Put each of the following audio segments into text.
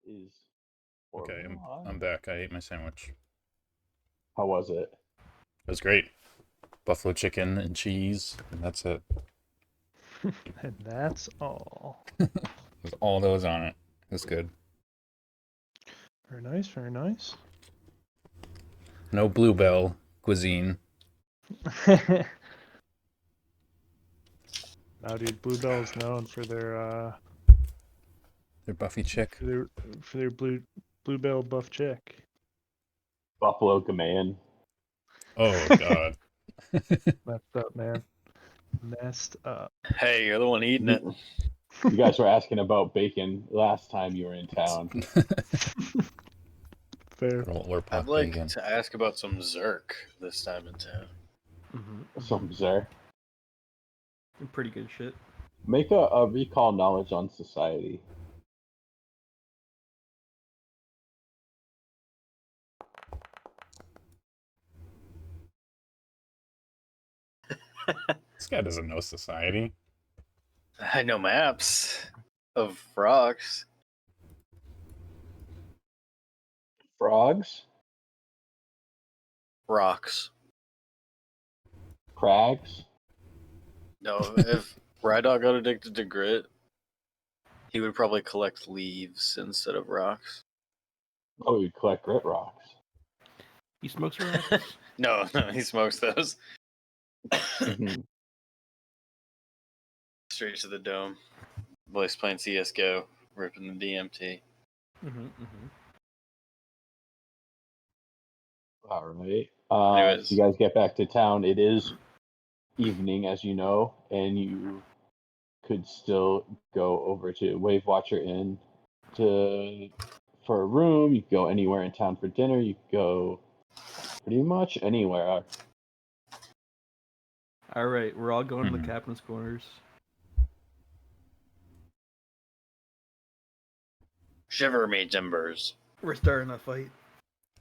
is Okay, Orville. I'm back. I ate my sandwich. How was it? It was great. Buffalo chicken and cheese, and that's it. And that's all. With all those on it. It was good. Very nice, very nice. No bluebell cuisine. Now, dude, Bluebell's known for their Their Buffy chick. for their Bluebell buff chick. Buffalo Command. Oh god. Messed up, man. Messed up. Hey, you're the one eating it. You guys were asking about bacon last time you were in town. Fair. I'd like to ask about some Zerk this time in town. Some sir. Pretty good shit. Make a recall knowledge on society. This guy doesn't know society. I know maps of rocks. Frogs? Rocks. Crags? No, if Rhydoc got addicted to grit, he would probably collect leaves instead of rocks. Oh, you collect grit rocks. He smokes rocks? No, he smokes those. Straight to the dome. Boys playing CSGO, ripping the DMT. All right. Anyways. So you guys get back to town. It is evening, as you know, and you could still go over to Wave Watcher Inn for a room. You could go anywhere in town for dinner. You could go pretty much anywhere. Alright, we're all going to the captain's quarters. Shiver me timbers. We're starting a fight.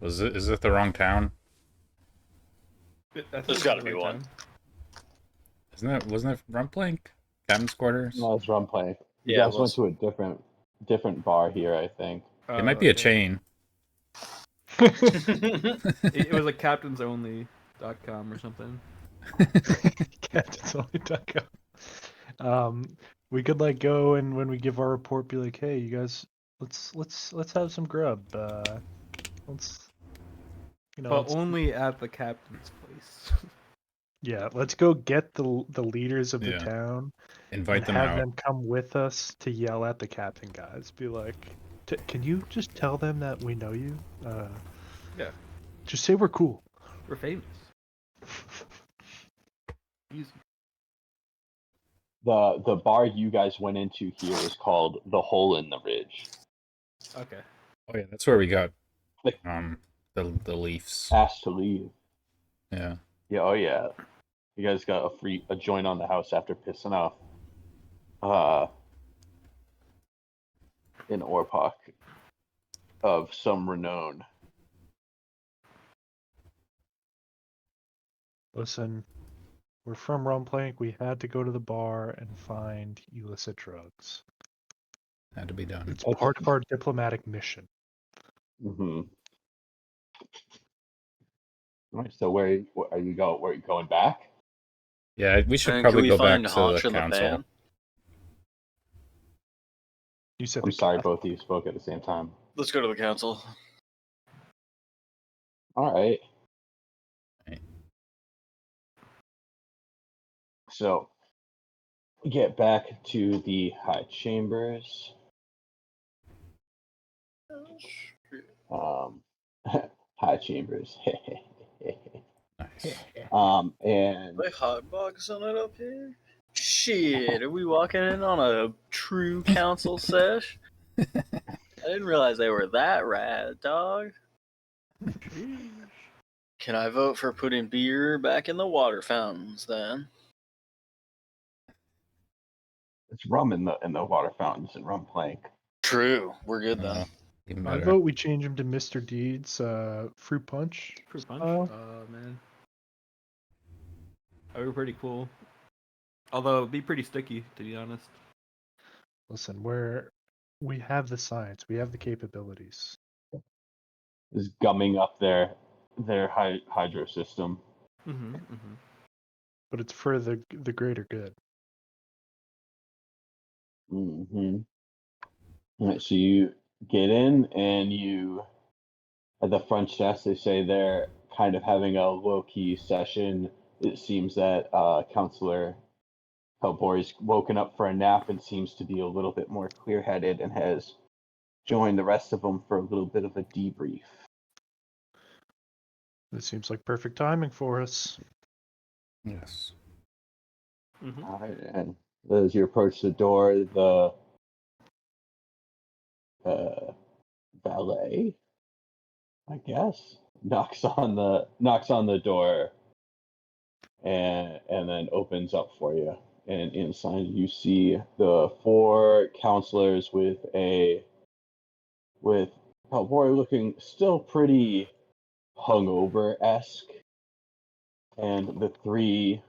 Is it the wrong town? There's gotta be one. Wasn't it Rumplank? Captain's quarters? No, it's Rumplank. You Yeah, guys went to a different bar here, I think. It might be a chain. It was like captainsonly.com or something. Captainsonly.com. We could like go and when we give our report, be like, "Hey, you guys, let's have some grub. Let's, But let's, only at the captain's place." yeah, let's go get the leaders of the Yeah. town. Invite them have out. them come with us to yell at the captain guys. Be like, can you just tell them that we know you? Yeah. Just say we're cool. We're famous. Easy. The bar you guys went into here is called the Hole in the Ridge. Okay. Oh yeah, that's where we got the Leafs. Asked to leave. Yeah. Yeah, oh yeah. You guys got a joint on the house after pissing off an Orpak of some renown. Listen, we're from Rumplank. We had to go to the bar and find illicit drugs. Had to be done. It's part of our diplomatic mission. Mm-hmm. All right, so where are you going? Where are you going back? Yeah, we should And probably can we go find back to Haunch the in the council. van? You said I'm sorry, both of you spoke at the same time. Let's go to the council. All right. So, get back to the high chambers. High chambers. Nice. And They hotboxing it up here? Shit, are we walking in on a true council sesh? I didn't realize they were that rad, dog. Can I vote for putting beer back in the water fountains then? it's rum in the water fountains in Rumplank. True, we're good then. Even I better. vote we change him to Mr. Deeds fruit punch. Fruit punch? style. Oh man. That would be pretty cool. Although it'd be pretty sticky, to be honest. Listen, we're We have the science. We have the capabilities. is gumming up their hydro system. Mm-hmm. Mm-hmm. But it's for the greater good. Mm-hmm. Alright, so you get in, and you at the front desk. They say they're kind of having a low-key session. It seems that Counselor Hellboy's woken up for a nap and seems to be a little bit more clear-headed and has joined the rest of them for a little bit of a debrief. This seems like perfect timing for us. Yes. Mm-hmm. All right, and as you approach the door, the valet, I guess, knocks on the door and then opens up for you. And inside you see the four counselors with Hellboy looking still pretty hungover-esque, and the three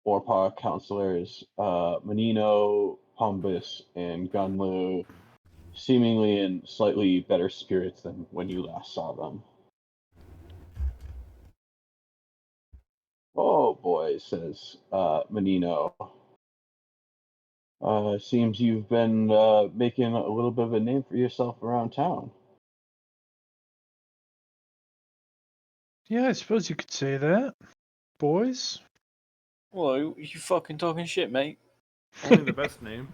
Orpa counselors, Menino, Pumbus, and Gunlu, seemingly in slightly better spirits than when you last saw them. "Oh boy," says Menino. "Seems you've been making a little bit of a name for yourself around town." Yeah, I suppose you could say that, boys. Well, you fucking talking shit, mate. Only the best name.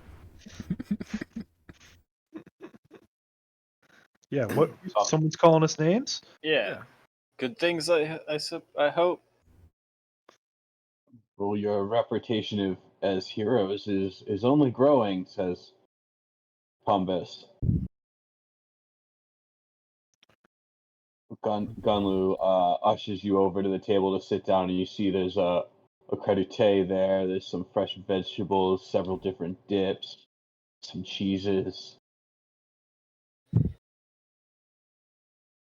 Yeah, what? Oh. Someone's calling us names? Yeah. Good things, I hope. "Well, your reputation as heroes is only growing," says Pumbus. Gunlu ushers you over to the table to sit down, and you see there's a crudité there. There's some fresh vegetables, several different dips, some cheeses,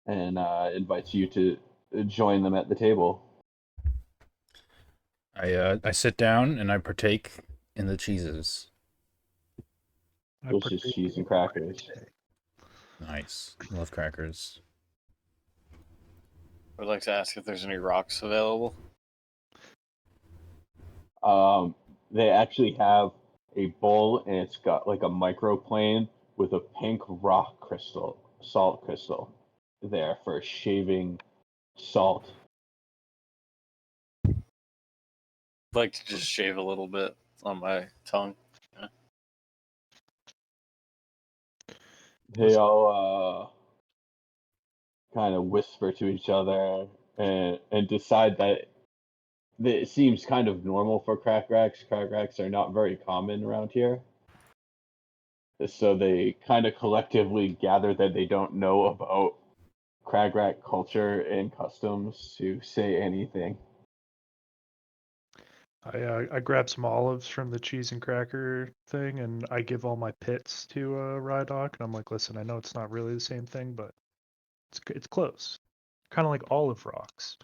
and invites you to join them at the table. I sit down and I partake in the cheeses. I Delicious partake cheese and in crackers. Nice. Love crackers. I'd like to ask if there's any rocks available. They actually have a bowl, and it's got like a microplane with a pink salt crystal, there for shaving salt. I'd like to just shave a little bit on my tongue. They all kind of whisper to each other and decide that it seems kind of normal for Kragraks. Kragraks are not very common around here. So they kind of collectively gather that they don't know about Kragrak culture and customs to say anything. I grab some olives from the cheese and cracker thing, and I give all my pits to Rhydoc, and I'm like, listen, I know it's not really the same thing, but it's close. Kind of like olive rocks.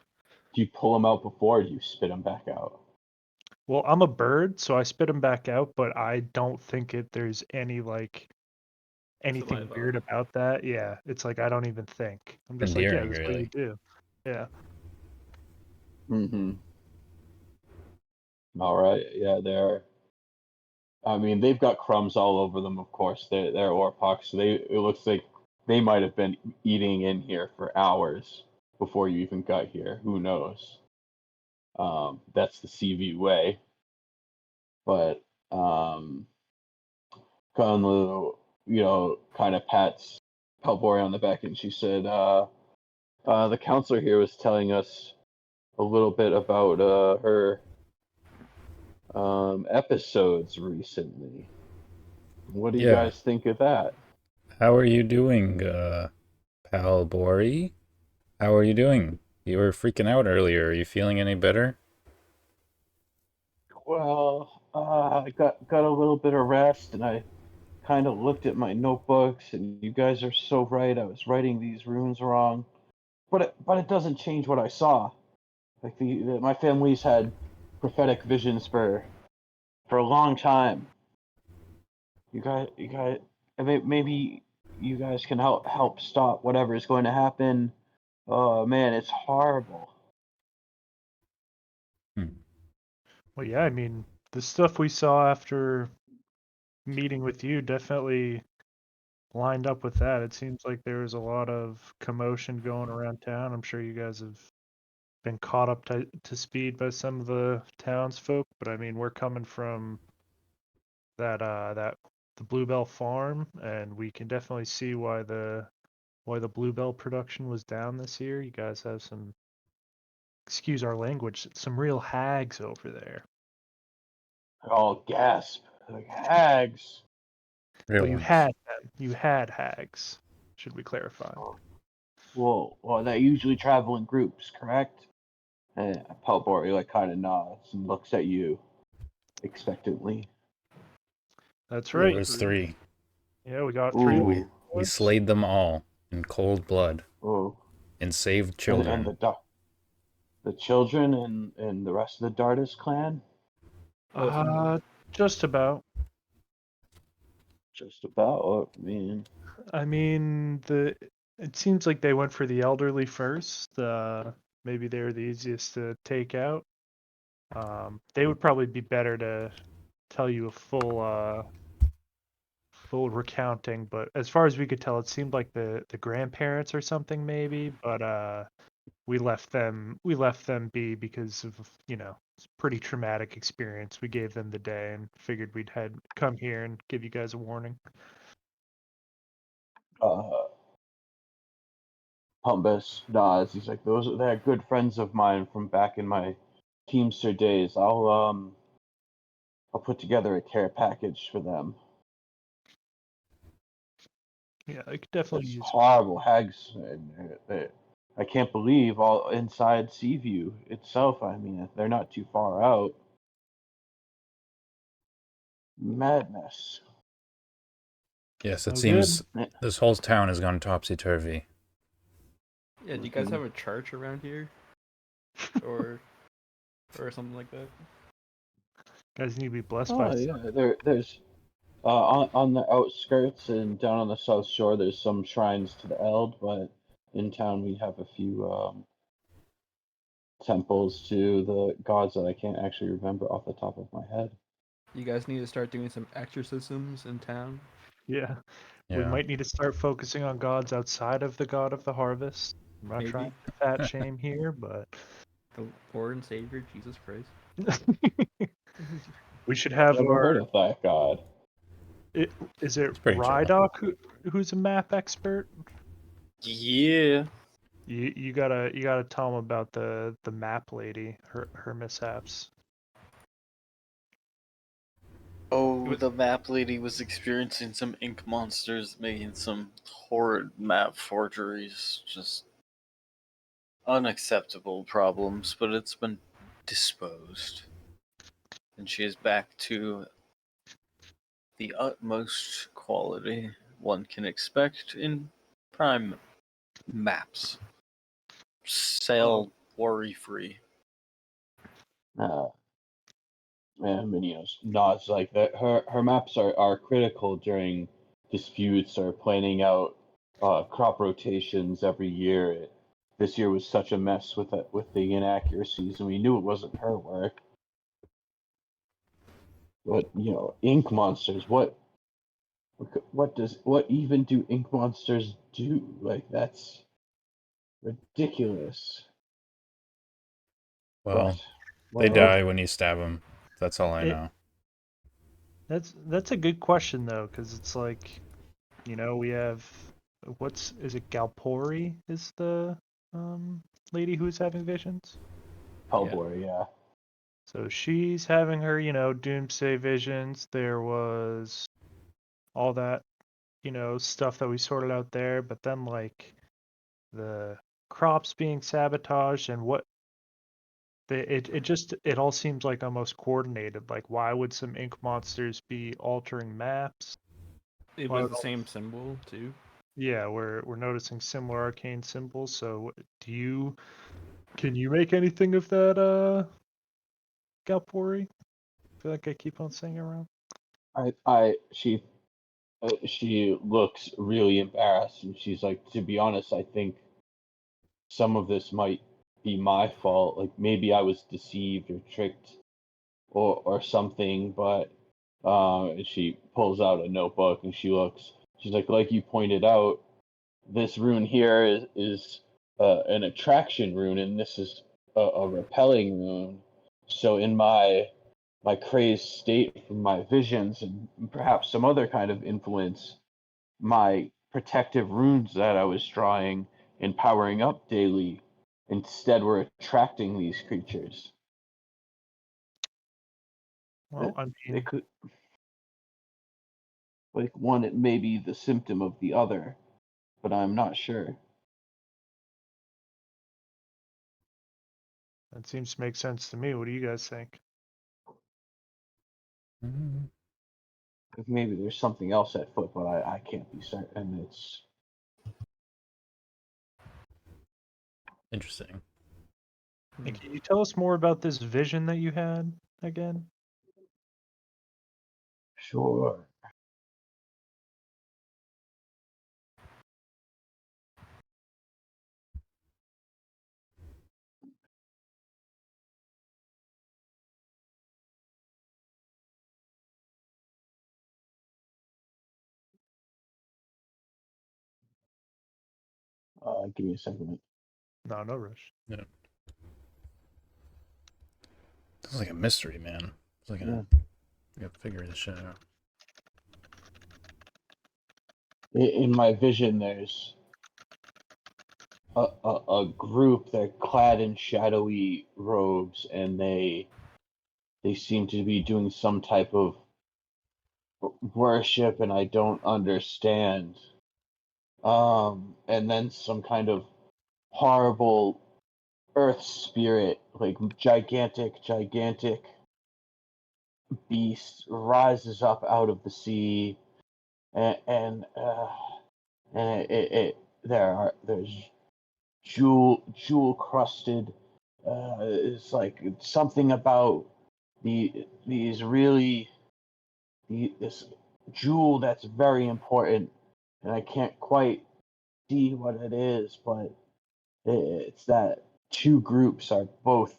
Do you pull them out before, or do you spit them back out? Well, I'm a bird, so I spit them back out, but I don't think there's any anything Saliva. weird about that. Yeah, it's like I don't even think. I'm just like, yeah, Endearing, that's what you really. do. Yeah. Mm-hmm. All right. Yeah, I mean, they've got crumbs all over them, of course. They're Orpox, so it looks like they might have been eating in here for hours before you even got here. Who knows? That's the CV way. But Gunlu, kind of pats Hellboy on the back, and she said, the counselor here was telling us a little bit about her episodes recently. What do you Yeah. guys think of that? How are you doing, pal Bori? How are you doing? You were freaking out earlier. Are you feeling any better? Well, I got a little bit of rest, and I kind of looked at my notebooks, and you guys are so right. I was writing these runes wrong, but it doesn't change what I saw. Like my family's had prophetic visions for a long time. you guys, maybe you guys can help stop whatever is going to happen. Oh man, it's horrible. Well, yeah, I mean, the stuff we saw after meeting with you definitely lined up with that. It seems like there was a lot of commotion going around town. I'm sure you guys have been caught up to speed by some of the townsfolk, but I mean, we're coming from that the Bluebell farm, and we can definitely see why the Bluebell production was down this year. You guys have some, excuse our language, some real hags over there. Oh, gasp! Like hags. Real Well, you ones. had them. You had hags. Should we clarify? Well, they usually travel in groups, correct? And Palbori like kind of nods and looks at you expectantly. That's There right. was 3. Yeah, we got 3 of Ooh. them. We slayed them all in cold blood Oh, and saved and children. the children and the rest of the Dardis clan. Just about. Just about. I mean, I mean, it seems like they went for the elderly first. Maybe they're the easiest to take out. They would probably be better to tell you a full recounting, but as far as we could tell, it seemed like the grandparents or something maybe, but we left them be because of, it's a pretty traumatic experience. We gave them the day and figured we'd come here and give you guys a warning. Pumbus nods. He's like, they're good friends of mine from back in my Teamster days. I'll put together a care package for them. Yeah, I could definitely It's use. horrible hags. I can't believe all inside Seaview itself. I mean, they're not too far out. Madness. Yes, it Oh, seems good. this whole town has gone topsy-turvy. Yeah, do you guys have a church around here? Or something like that? Guys need to be blessed by. Oh yeah, there's on the outskirts and down on the south shore. There's some shrines to the Eld, but in town we have a few temples to the gods that I can't actually remember off the top of my head. You guys need to start doing some exorcisms in town. Yeah. We Yeah. might need to start focusing on gods outside of the god of the harvest. I'm not Maybe. trying to fat shame here, but The Lord and Savior, Jesus Christ. we should have Never heard of that god. Is it It's pretty chill. Rhydoc who's a map expert? Yeah. You gotta tell him about the map lady, her mishaps. Oh, the map lady was experiencing some ink monsters making some horrid map forgeries. Just unacceptable problems, but it's been disposed. And she is back to the utmost quality one can expect in prime maps. Sail worry free. And Minios nods like that. Her maps are critical during disputes or planning out crop rotations every year. This year was such a mess with the inaccuracies, and we knew it wasn't her work. But ink monsters. What even do ink monsters do? Like that's ridiculous. Well, But they die when you stab them. That's all I know. That's a good question though, because it's like, we have is it Galpori is the lady who's having visions? Hellboy, yeah. So she's having her, doomsday visions. There was all that, stuff that we sorted out there, but then like the crops being sabotaged and it all seems like almost coordinated. Like, why would some ink monsters be altering maps? It was the same symbol too. Yeah, we're noticing similar arcane symbols. So, can you make anything of that, Galpori? I feel like I keep on saying it wrong. She She looks really embarrassed, and she's like, to be honest, I think some of this might be my fault. Like maybe I was deceived or tricked or something. But she pulls out a notebook and she looks. She's like you pointed out, this rune here is an attraction rune, and this is a repelling rune. So in my crazed state from my visions and perhaps some other kind of influence, my protective runes that I was drawing and powering up daily instead were attracting these creatures. Well, I mean, It could, like one, it may be the symptom of the other, but I'm not sure. that seems to make sense to me. What do you guys think? Mm, Maybe there's something else at foot, but I can't be certain. It's interesting. And can you tell us more about this vision that you had again? sure. Give me a second. No, no rush. Yeah. It's like a mystery, man. It's like Yeah. you gotta figure this shit out. In my vision, there's a group. They're clad in shadowy robes, and they seem to be doing some type of worship, and I don't understand. And then some kind of horrible earth spirit, like gigantic beast, rises up out of the sea, and there's jewel crusted. It's like something about these really this jewel that's very important, and I can't quite see what it is, but it's that two groups are both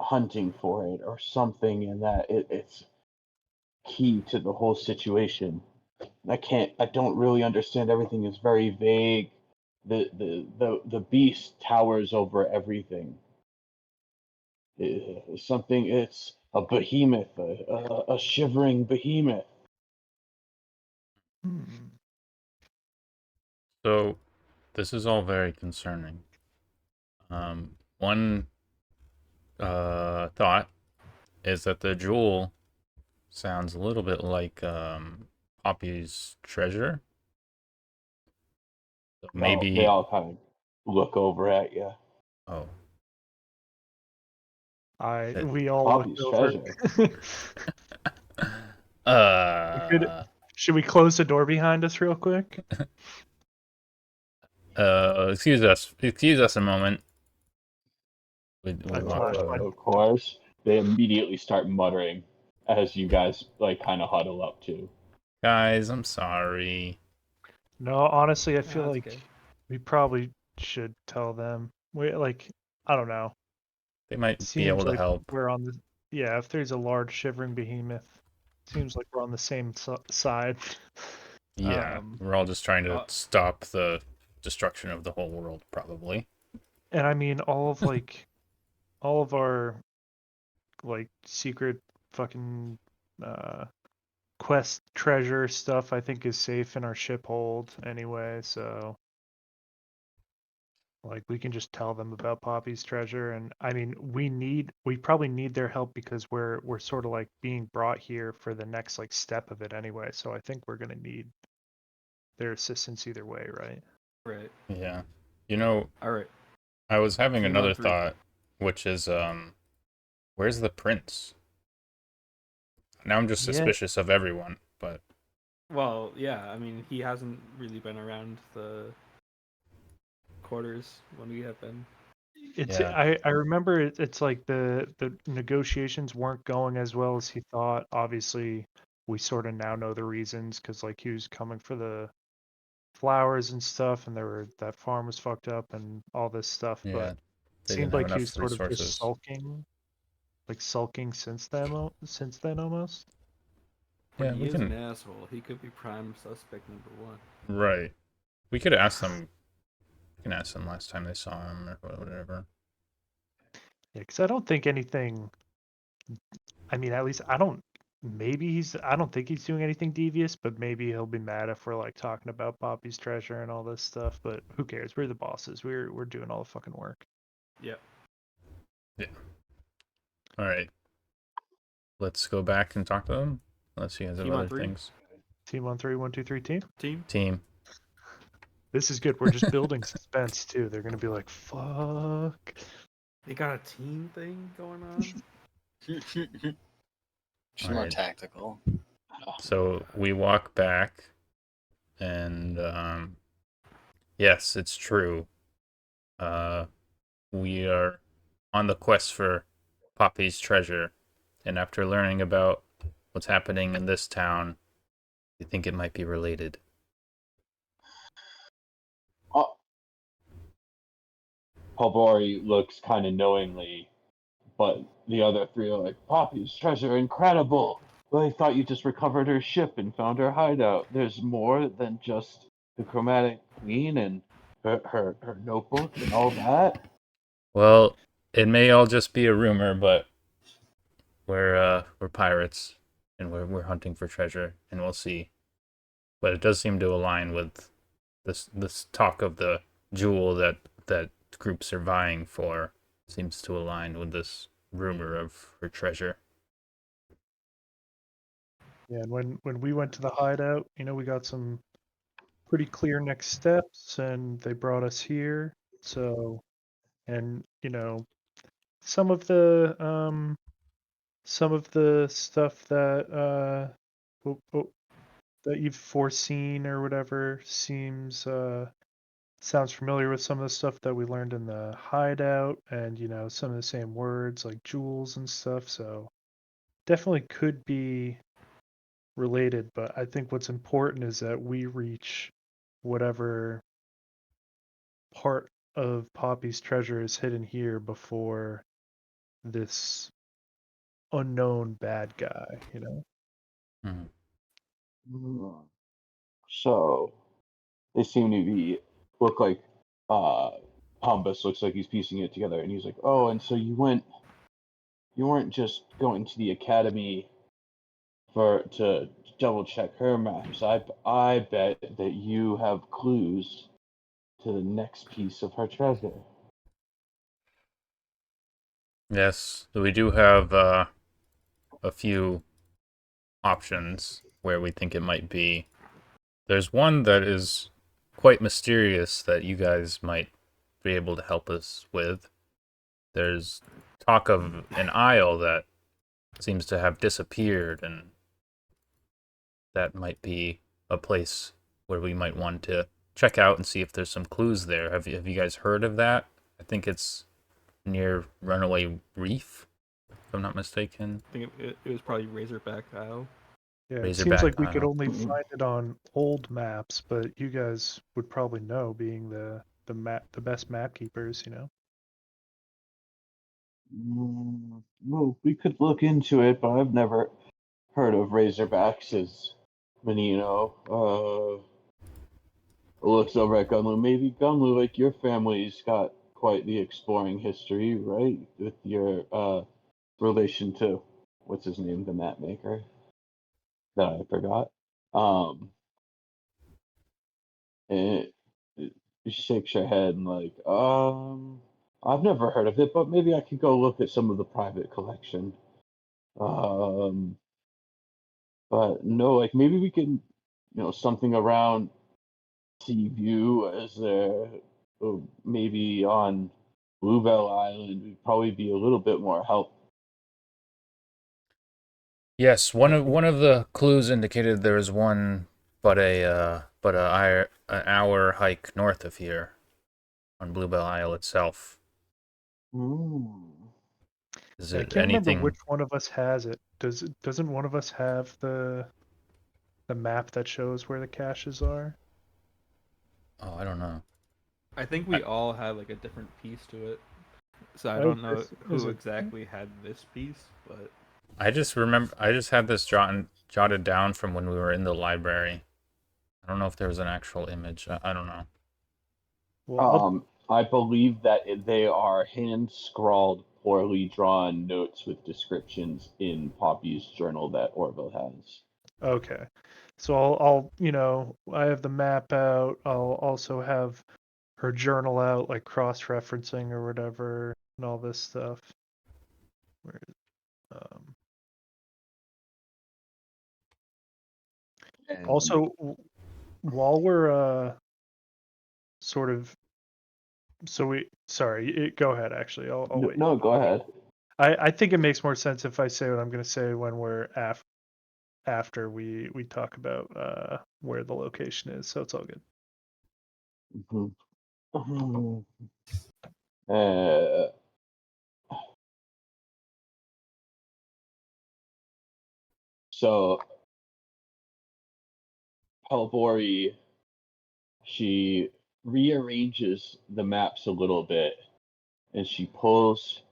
hunting for it or something, and that it's key to the whole situation. I don't really understand. Everything is very vague. The beast towers over everything. It's a behemoth, a shivering behemoth. Hmm. So, this is all very concerning. One thought is that the jewel sounds a little bit like Poppy's treasure. So Well, maybe. they all kind of look over at you. Oh, We all Poppy's looked over. treasure. Should we close the door behind us real quick? Excuse us a moment. We I walk flashed over. my- Of course, they immediately start muttering as you guys like kind of huddle up too. Guys, I'm sorry. No, honestly, I feel that's like okay. we probably should tell them. We like, I don't know. They might be Seems able to like help. we're on the. Yeah, if there's a large shivering behemoth, seems like we're on the same side. Yeah, we're all just trying to Uh, stop the destruction of the whole world, probably. And I mean, all of our like secret fucking quest treasure stuff, I think, is safe in our ship hold anyway. So like we can just tell them about Poppy's treasure. And I mean, we probably need their help because we're sort of like being brought here for the next like step of it anyway. So I think we're gonna need their assistance either way, right? right. Yeah. All right. I was having Team another on three. thought, which is, where's the prince? Now I'm just Yeah. suspicious of everyone, but Well, yeah. I mean, he hasn't really been around the quarters when we have been. It's yeah. I remember it's like the negotiations weren't going as well as he thought. Obviously, we sort of now know the reasons because like he was coming for the flowers and stuff, and that farm was fucked up and all this stuff. Yeah, But it they seemed didn't have like he was enough sort of just resources. sulking since then almost. Yeah, He we is an can. asshole. He could be prime suspect #1. Right. We could ask them. We can ask them last time they saw him or whatever. Yeah, because I don't think anything. I mean, at least I don't. Maybe I don't think he's doing anything devious, but maybe he'll be mad if we're like talking about Poppy's treasure and all this stuff. But who cares? We're the bosses. We're doing all the fucking work. Yep. Yeah. All right. Let's go back and talk to them. Unless you guys have Team on other 3? things. Team on 3, 1, 2, 3, team. Team. This is good. We're just building suspense too. They're gonna be like, "Fuck." They got a team thing going on. She's more Alright. tactical. So we walk back, and yes, it's true. We are on the quest for Poppy's treasure, and after learning about what's happening in this town, we think it might be related. Palbori looks kind of knowingly, but the other three are like, Poppy's treasure, incredible! Well, I thought you just recovered her ship and found her hideout. There's more than just the Chromatic Queen and her notebook and all that. Well, it may all just be a rumor, but we're pirates, and we're hunting for treasure, and we'll see. But it does seem to align with this talk of the jewel that groups are vying for. Seems to align with this rumor of her treasure. Yeah, and when we went to the hideout, we got some pretty clear next steps, and they brought us here. So, and some of the stuff that you've foreseen or whatever sounds familiar with some of the stuff that we learned in the hideout, and some of the same words like jewels and stuff. So definitely could be related, but I think what's important is that we reach whatever part of Poppy's treasure is hidden here before this unknown bad guy. So they seem to look like Pombus looks like he's piecing it together, and he's like, "Oh, and so you weren't just going to the academy to double check her maps. I bet that you have clues to the next piece of her treasure." Yes, we do have a few options where we think it might be. There's one that is quite mysterious that you guys might be able to help us with. There's talk of an isle that seems to have disappeared, and that might be a place where we might want to check out and see if there's some clues there. Have you guys heard of that? I think it's near Runaway Reef, if I'm not mistaken. I think it was probably Razorback Isle. Yeah, it Razorback seems like we could Isle. only find it on old maps, but you guys would probably know, being the best map keepers. Well, we could look into it, but I've never heard of Razorbacks as Menino. Looks over at Gunlu. Maybe Gunlu, like your family's got quite the exploring history, right? With your relation to what's his name, the map maker that I forgot. And she shakes her head and like, I've never heard of it, but maybe I could go look at some of the private collection. But no, like maybe we can, something around Seaview as there, maybe on Bluebell Island would probably be a little bit more help. Yes, one of the clues indicated there is one, an hour hike north of here, on Bluebell Isle itself. Is I it can't remember anything? which one of us has it. Doesn't one of us have the the map that shows where the caches are? Oh, I don't know. I think we all had like a different piece to it. So I Oh, don't know is who it- exactly had this piece, but I just remember I just had this jotted down from when we were in the library. I don't know if there was an actual image. I don't know. Well, I believe that they are hand scrawled, poorly drawn notes with descriptions in Poppy's journal that Orville has. okay. So I have the map out. I'll also have her journal out, like cross-referencing or whatever, and all this stuff. Where, um, And also, while we're sort of, go ahead. Actually, I'll wait. no, go ahead. I think it makes more sense if I say what I'm going to say when we're after we talk about where the location is. So it's all good. Mhm. Uh, so Palvori, she rearranges the maps a little bit, and she pulls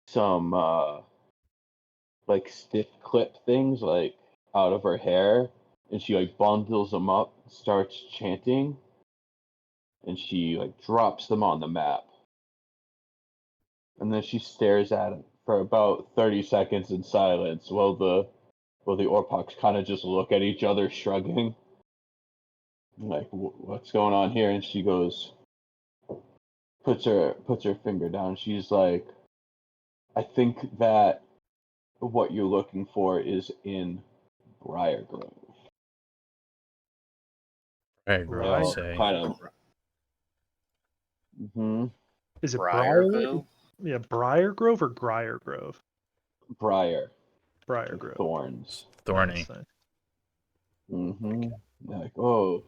some like stiff clip things like out of her hair, and she like bundles them up, starts chanting, and she like drops them on the map, and then she stares at it for about 30 seconds in silence while the Orpoks kind of just look at each other, shrugging, like what's going on here. And she goes, puts her finger down. She's like, I think that what you're looking for is in Briargrove. Right, Right. I Well, say. kind of. Is it Briarville? Yeah, Briar Grove or Grier Grove? Briar. Briar With Grove. thorns. Thorny. Nice. Like, oh,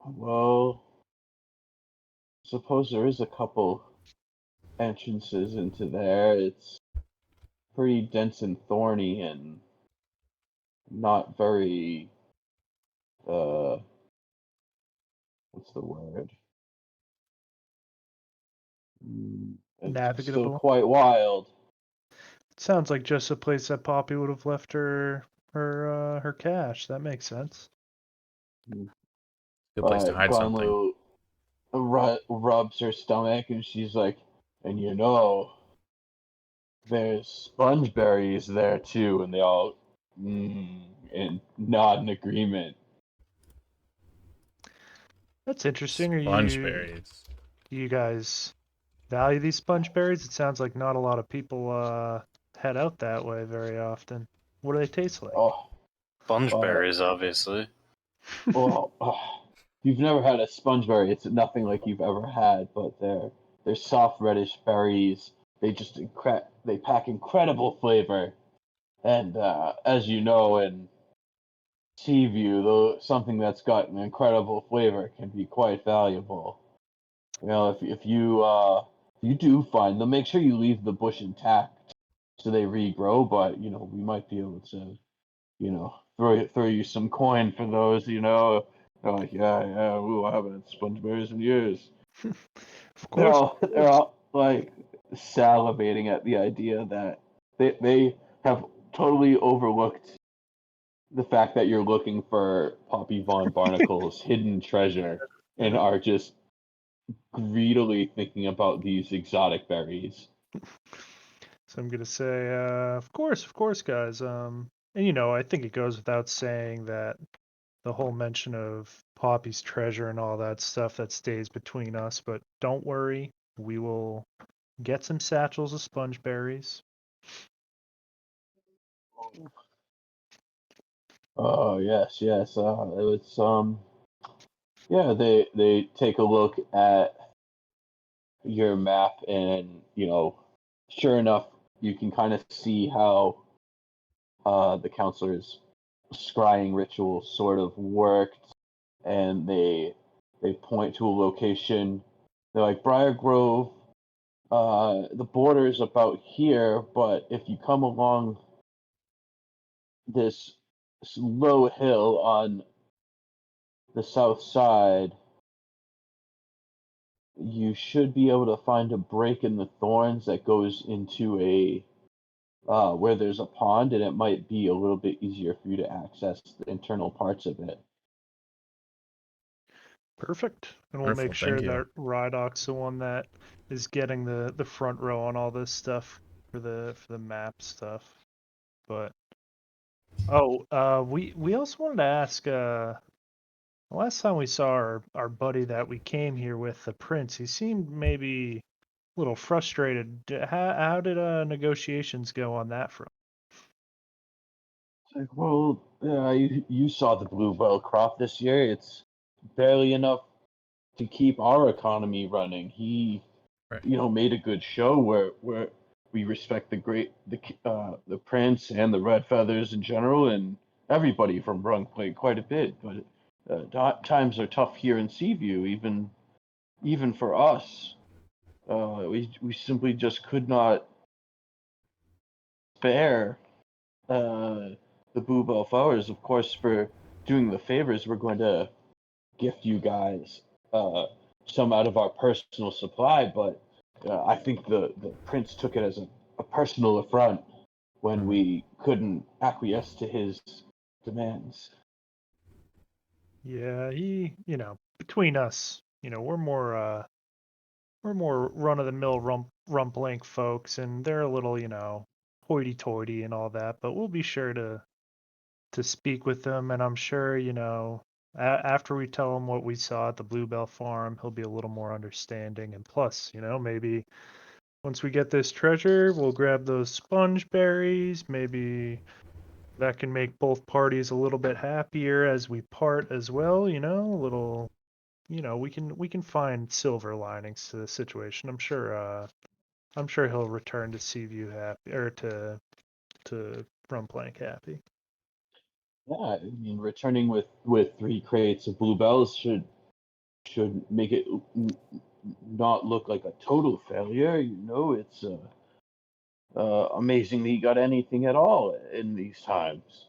well, suppose there is a couple entrances into there. It's pretty dense and thorny and not very, what's the word? It's still Navigable. quite wild. Sounds like just a place that Poppy would have left her cache. That makes sense. Good place to hide something. Gunlu rubs her stomach and she's like, and there's sponge berries there too, and they all and nod in agreement. That's interesting. Are Sponge berries. you guys value these sponge berries? It sounds like not a lot of people head out that way very often. What do they taste like? Oh, Spongeberries, obviously. well, you've never had a sponge berry. It's nothing like you've ever had, but they're soft reddish berries. They just they pack incredible flavor, and as you know, in Seaview, though, something that's got an incredible flavor can be quite valuable. You know, if you do find them, make sure you leave the bush intact so they regrow. But we might be able to, throw you some coin for those. They're like, yeah, I haven't had spongeberries in years. Of course. They're all like salivating at the idea that they have totally overlooked the fact that you're looking for Poppy Von Barnacle's hidden treasure and are just greedily thinking about these exotic berries. So I'm gonna say, of course, guys. And I think it goes without saying that the whole mention of Poppy's treasure and all that stuff that stays between us. But don't worry, we will get some satchels of sponge berries. Oh yes. It's yeah. They take a look at your map, and sure enough, you can kind of see how the counselor's scrying ritual sort of worked, and they point to a location. They're like Briar Grove. The border is about here, but if you come along this low hill on the south side, you should be able to find a break in the thorns that goes into a where there's a pond, and it might be a little bit easier for you to access the internal parts of it. Perfect. And we'll Wonderful, make sure thank you. that Rhydoc's the one that is getting the front row on all this stuff for the map stuff. But we also wanted to ask the last time we saw our buddy that we came here with, the prince, he seemed maybe a little frustrated. How did negotiations go on that front? It's like, well, you saw the bluebell crop this year. It's barely enough to keep our economy running. He, Right. made a good show where we respect the prince and the red feathers in general, and everybody from Rung played quite a bit. But times are tough here in Seaview, even for us. We simply just could not spare the bluebell flowers. Of course, for doing the favors, we're going to gift you guys some out of our personal supply, but I think the prince took it as a personal affront when we couldn't acquiesce to his demands. Yeah, between us, we're more run of the mill rumpling folks, and they're a little, hoity-toity and all that. But we'll be sure to speak with them, and I'm sure, after we tell him what we saw at the Bluebell Farm, he'll be a little more understanding. And plus, maybe once we get this treasure, we'll grab those sponge berries. Maybe that can make both parties a little bit happier as we part as well. A little, we can find silver linings to the situation. I'm sure he'll return to Seaview happy, or to Rumplank happy. Yeah, I mean, returning with 3 crates of bluebells should make it not look like a total failure. It's amazing that you got anything at all in these times.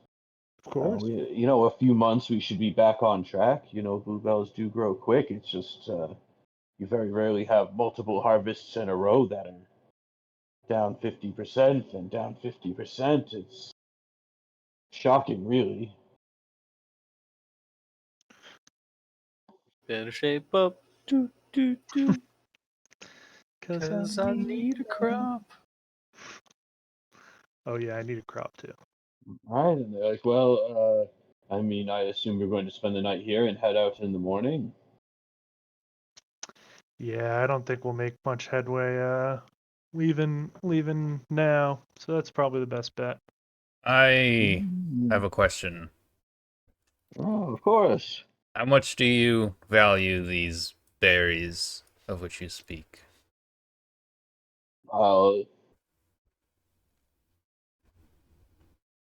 Of course. A few months we should be back on track. Bluebells do grow quick. It's just you very rarely have multiple harvests in a row that are down 50% and down 50%. It's shocking, really. Better shape up, do do do, Cause 'cause I need a crop. Oh yeah, I need a crop too. All right, and they're like, well, I mean, I assume you're going to spend the night here and head out in the morning. Yeah, I don't think we'll make much headway leaving now. So that's probably the best bet. I have a question. Oh, of course. How much do you value these berries of which you speak?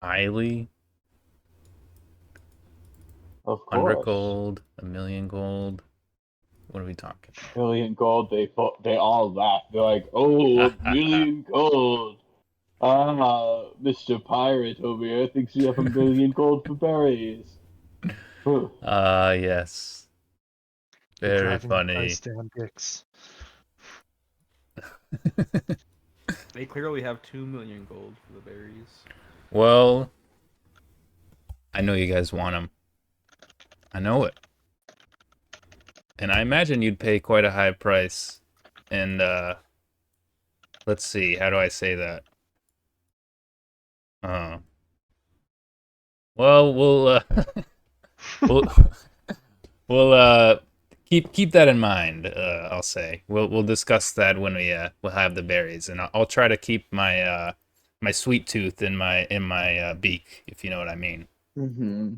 Highly? Of 100 course. gold? 1,000,000 gold? What are we talking? Million gold. They all laugh. They're like, "Oh, a million gold." Mr. Pirate over here thinks you have 1,000,000 gold for berries. Yes. You're Very driving the funny. price down, Gicks. They clearly have 2,000,000 gold for the berries. Well, I know you guys want them. I know it. And I imagine you'd pay quite a high price. And, let's see, how do I say that? Well, we'll, we'll keep that in mind. I'll say we'll discuss that when we'll have the berries, and I'll try to keep my my sweet tooth in my beak, if you know what I mean. Mm-hmm.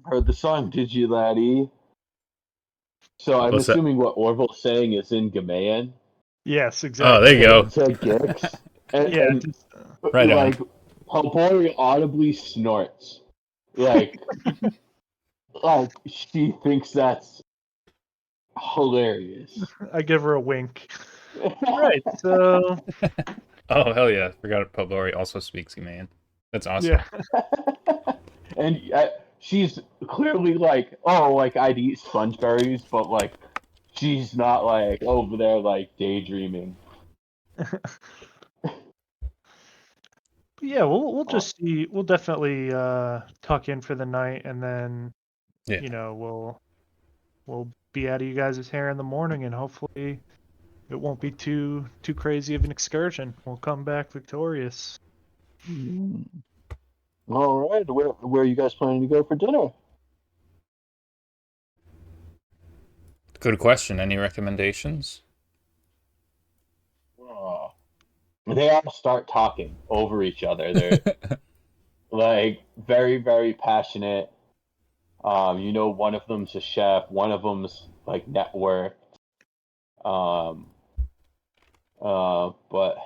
Heard the song, did you, laddie? So I'm What's that? assuming what Orville's saying is in Gamayan. Yes, exactly. Oh, there you go. To Gicks. And, Yeah, and Right on. like, Halbori audibly snorts. Like, she thinks that's hilarious. I give her a wink. Right. So Oh hell yeah! Forgot Pobori also speaks man. That's awesome. yeah. And she's clearly like, oh, like I'd eat sponge berries, but like she's not like over there like daydreaming. Yeah, we'll just see. We'll definitely tuck in for the night, and then Yeah. you know we'll be out of you guys' hair in the morning, and hopefully it won't be too crazy of an excursion. We'll come back victorious. All right, where are you guys planning to go for dinner? Good question. Any recommendations? Oh, they all start talking over each other. They're like very, very passionate. You know, one of them's a chef, one of them's like networked. Um, but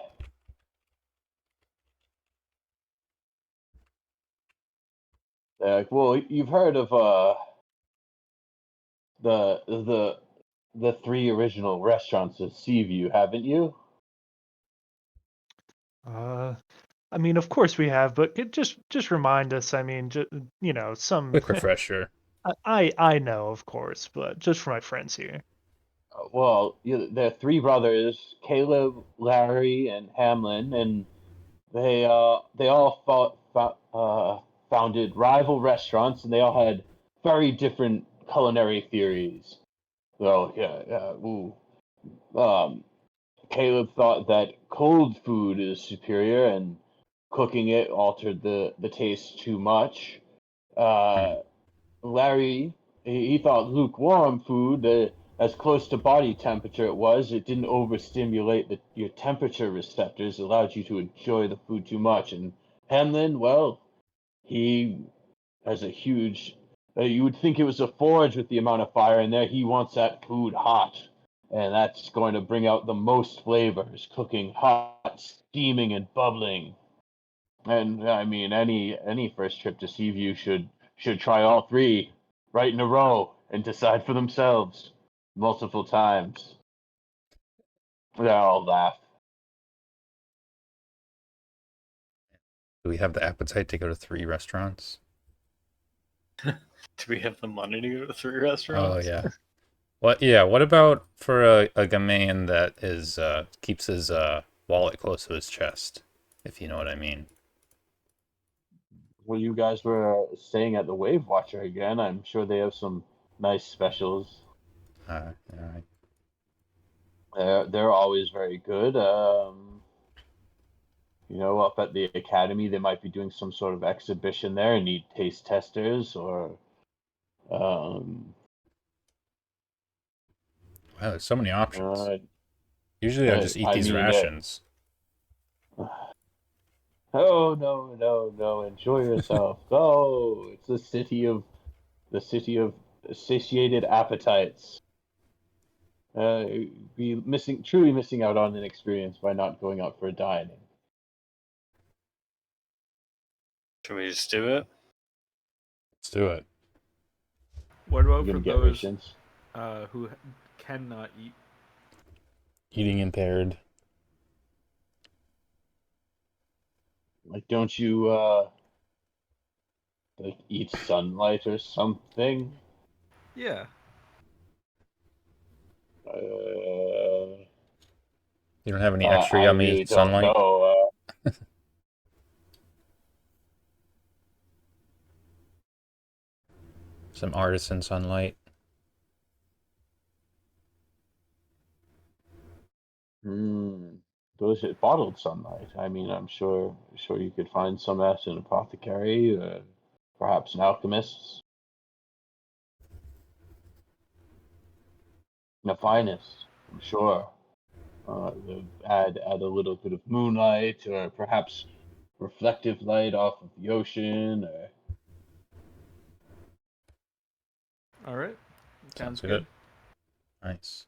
they're like, well, you've heard of the the the three original restaurants at Seaview, haven't you? I mean, of course we have, but just remind us. I mean, you know, some Quick refresher. I know, of course, but just for my friends here. Well, they're three brothers, Caleb, Larry, and Hamlin, and they all founded rival restaurants, and they all had very different culinary theories. So yeah, ooh. Um, Caleb thought that cold food is superior, and cooking it altered the taste too much. Hmm. Larry, he thought lukewarm food, as close to body temperature it didn't overstimulate your temperature receptors, it allowed you to enjoy the food too much. And Hamlin, well, he has a huge. You would think it was a forge with the amount of fire in there. He wants that food hot, and that's going to bring out the most flavors, cooking hot, steaming, and bubbling. And I mean, any first trip to Seaview should try all three right in a row and decide for themselves multiple times. They all laugh. Do we have the appetite to go to 3 restaurants? Do we have the money to go to 3 Oh, restaurants? yeah. What? Yeah. What about for a man that is keeps his wallet close to his chest, if you know what I mean? Well, you guys were staying at the Wave Watcher again. I'm sure they have some nice specials. Yeah. They're always very good. Up at the academy, they might be doing some sort of exhibition there and need taste testers or um, Wow, there's so many options. uh, Usually I just eat I these mean, rations. oh no, no, no! Enjoy yourself. Go. It's the city of satiated appetites. Truly missing out on an experience by not going out for dining. Should we just do it? Let's do it. What You're about for gonna get those rations. who cannot eat? Eating impaired. Like, don't you like eat sunlight or something? Yeah. Uh, You don't have any extra I yummy really don't sunlight? know. Some artisan sunlight? Hmm. Those are bottled sunlight. I mean, I'm sure you could find some at an apothecary, perhaps an alchemist, a finest. I'm sure. Add a little bit of moonlight, or perhaps reflective light off of the ocean, or All right. Sounds Sounds good. good. Nice.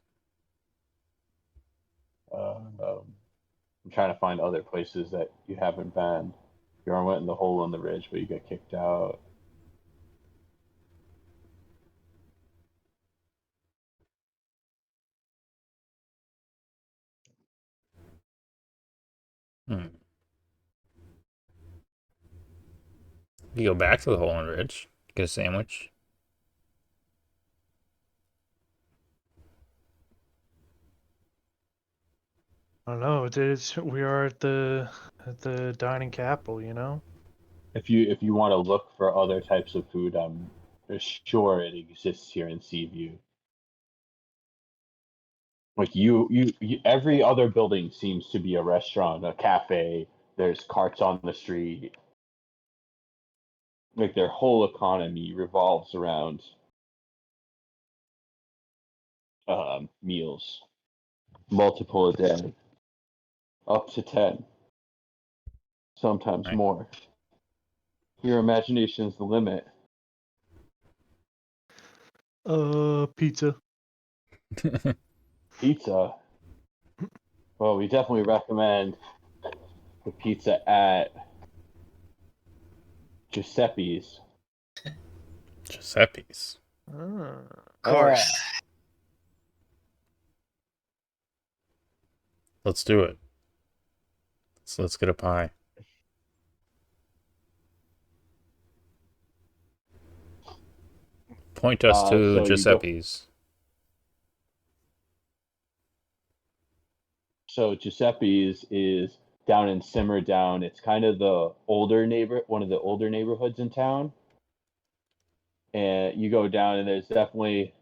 I'm trying to find other places that you haven't been. You went in the hole in the ridge, but you got kicked out. Hmm. You go back to the Hole in Ridge, get a sandwich. I don't know. We are at the dining capital, you know. If you want to look for other types of food, I'm sure it exists here in Seaview. Like every other building seems to be a restaurant, a cafe. There's carts on the street. Like their whole economy revolves around meals, multiple a day, up to 10, sometimes Right. more. Your imagination's the limit. Pizza. Pizza. Well, we definitely recommend the pizza at Giuseppe's. Giuseppe's. Ah. Of course. Let's do it. So let's get a pie. Point us to So Giuseppe's. So Giuseppe's is down in Simmer Down. It's kind of one of the older neighborhoods in town. And you go down, and there's definitely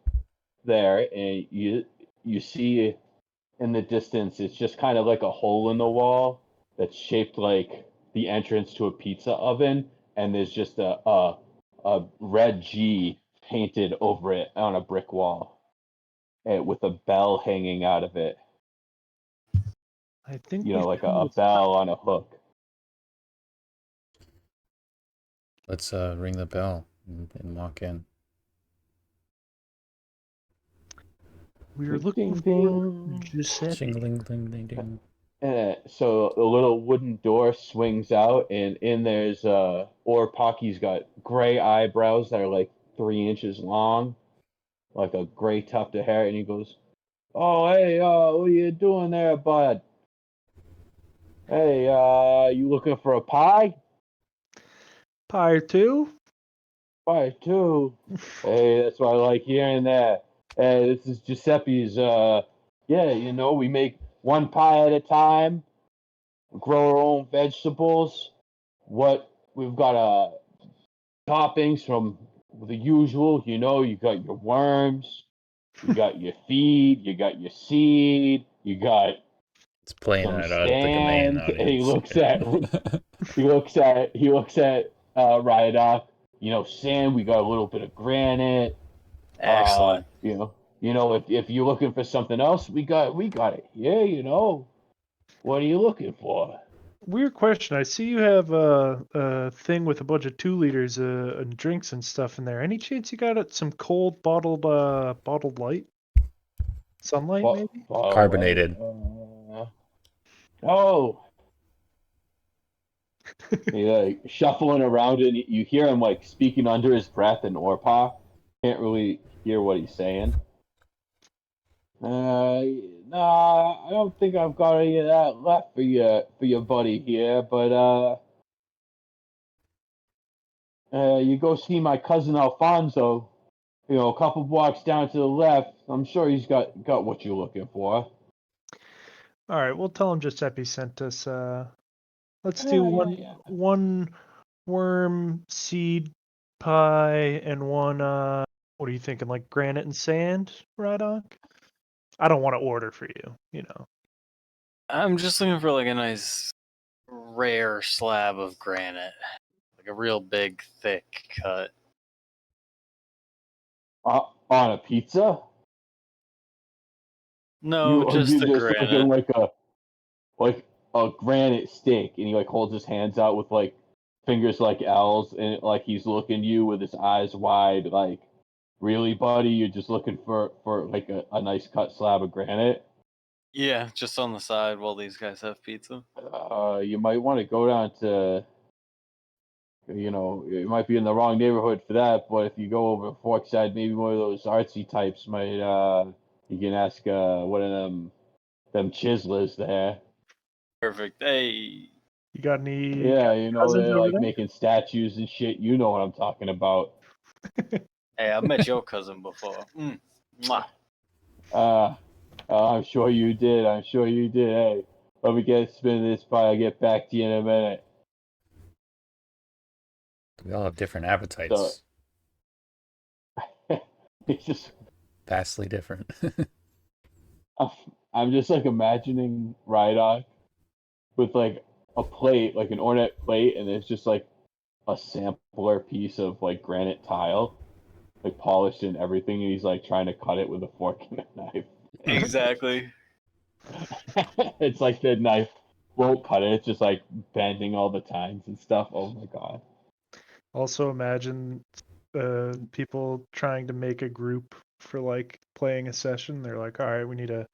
there, and you see in the distance, it's just kind of like a hole in the wall that's shaped like the entrance to a pizza oven, and there's just a red G painted over it on a brick wall, and with a bell hanging out of it. I think You we know, like found a this- bell on a hook. Let's ring the bell and walk in. We were looking Ding, for ding. Giuseppe. Shingling, ding, ding, ding. So a little wooden door swings out, and in there's Pocky's got gray eyebrows that are like 3 inches long, like a gray tuft of hair, and he goes, "Oh, hey, what are you doing there, bud? Hey, you looking for a pie? Pie or two? Pie too. Hey, that's what I like hearing that. Hey, this is Giuseppe's. Yeah, we make one pie at a time. Grow our own vegetables. We've got toppings from the usual. You got your worms, you got your feed, you got your seed, you got It's playing some at the main stands. And he audience. he looks at Rhydoc. Sand. We got a little bit of granite. Excellent. If you're looking for something else, we got it here. What are you looking for? Weird question. I see you have a thing with a bunch of 2 liters and drinks and stuff in there. Any chance you got some cold bottled light? Sunlight, maybe? Carbonated. Oh. He like shuffling around, and you hear him like speaking under his breath in Orpa. Can't really hear what he's saying. Nah, I don't think I've got any of that left for your buddy here, but you go see my cousin Alfonso. A couple blocks down to the left. I'm sure he's got what you're looking for. All right, we'll tell him Giuseppe sent us. Let's do Yeah. one worm seed pie and one. What are you thinking? Like granite and sand, Rhydoc? I don't want to order for you. I'm just looking for like a nice rare slab of granite. Like a real big, thick cut. On a pizza? No, just you the just looking granite. like a granite steak, and he like holds his hands out with like fingers like L's, and like he's looking at you with his eyes wide, like, really, buddy? You're just looking for like a nice cut slab of granite? Yeah, just on the side while these guys have pizza. You might want to go down to, it might be in the wrong neighborhood for that, but if you go over Forkside, maybe one of those artsy types might, you can ask one of them chiselers there. Perfect. Hey, You got any Yeah, you know, cousins they're over like making statues and shit. You know what I'm talking about. Hey, I met your cousin before. Mwah. I'm sure you did. I'm sure you did. Hey, let me get a spin of this pie. I'll get back to you in a minute. We all have different So, appetites. it's just, Vastly different. I'm just like imagining Rhydoc with like a plate, like an ornate plate, and it's just like a sampler piece of like granite tile, like polished and everything, and he's like trying to cut it with a fork and a knife. Exactly. It's like the knife won't cut it. It's just like bending all the tines and stuff. Oh my god. Also, imagine people trying to make a group for like playing a session. They're like, all right, we need to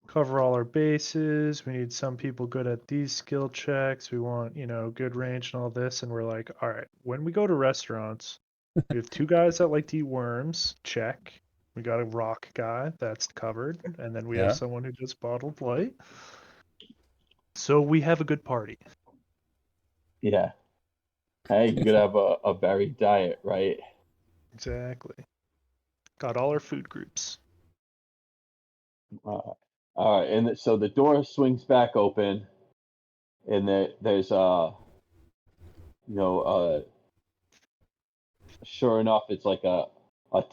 cover all our bases. We need some people good at these skill checks. We want, good range and all this. And we're like, all right, when we go to restaurants, we have 2 guys that like to eat worms. Check. We got a rock guy that's covered. And then we have Yeah. someone who does bottled light. So we have a good party. Yeah. Hey, you could have a varied diet, right? Exactly. Got all our food groups. All right, and so the door swings back open, and there's you know, sure enough, it's like a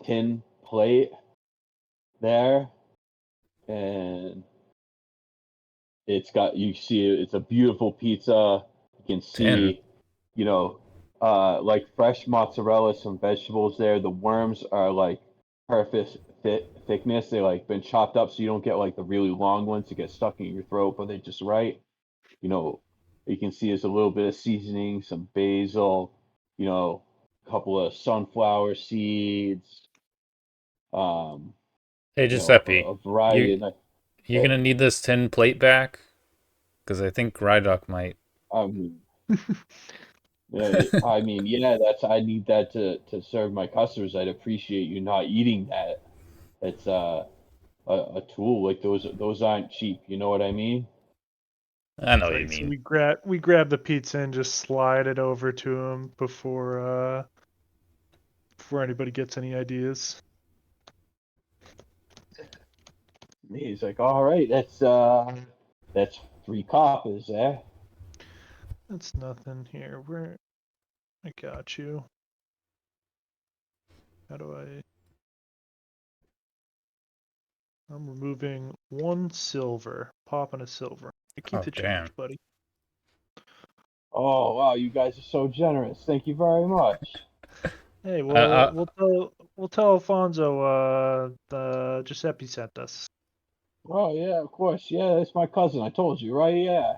tin plate there, and you see it's a beautiful pizza. You can see, you know, like fresh mozzarella, some vegetables there. The worms are like perfect thickness. They like been chopped up so you don't get like the really long ones that get stuck in your throat, but they're just right. You know, you can see there's a little bit of seasoning, some basil, a couple of sunflower seeds, um, Hey a Giuseppe, variety you of. you gonna need this tin plate back? Because I think Rhydoc might. Um, Yeah, I mean, yeah, I need that to serve my customers. I'd appreciate you not eating that. It's a tool. Like those aren't cheap. You know what I mean? I know what you Right, so mean. we grab the pizza and just slide it over to him before anybody gets any ideas. He's like, all right, that's 3 coppers there. That's nothing here. I got you. How do I? I'm removing 1 silver. Popping a silver. Keep Oh the damn. change, buddy. Oh wow, you guys are so generous. Thank you very much. Hey, Uh, we'll tell Alfonso the Giuseppe sent us. Oh yeah, of course. Yeah, that's my cousin. I told you, right? Yeah.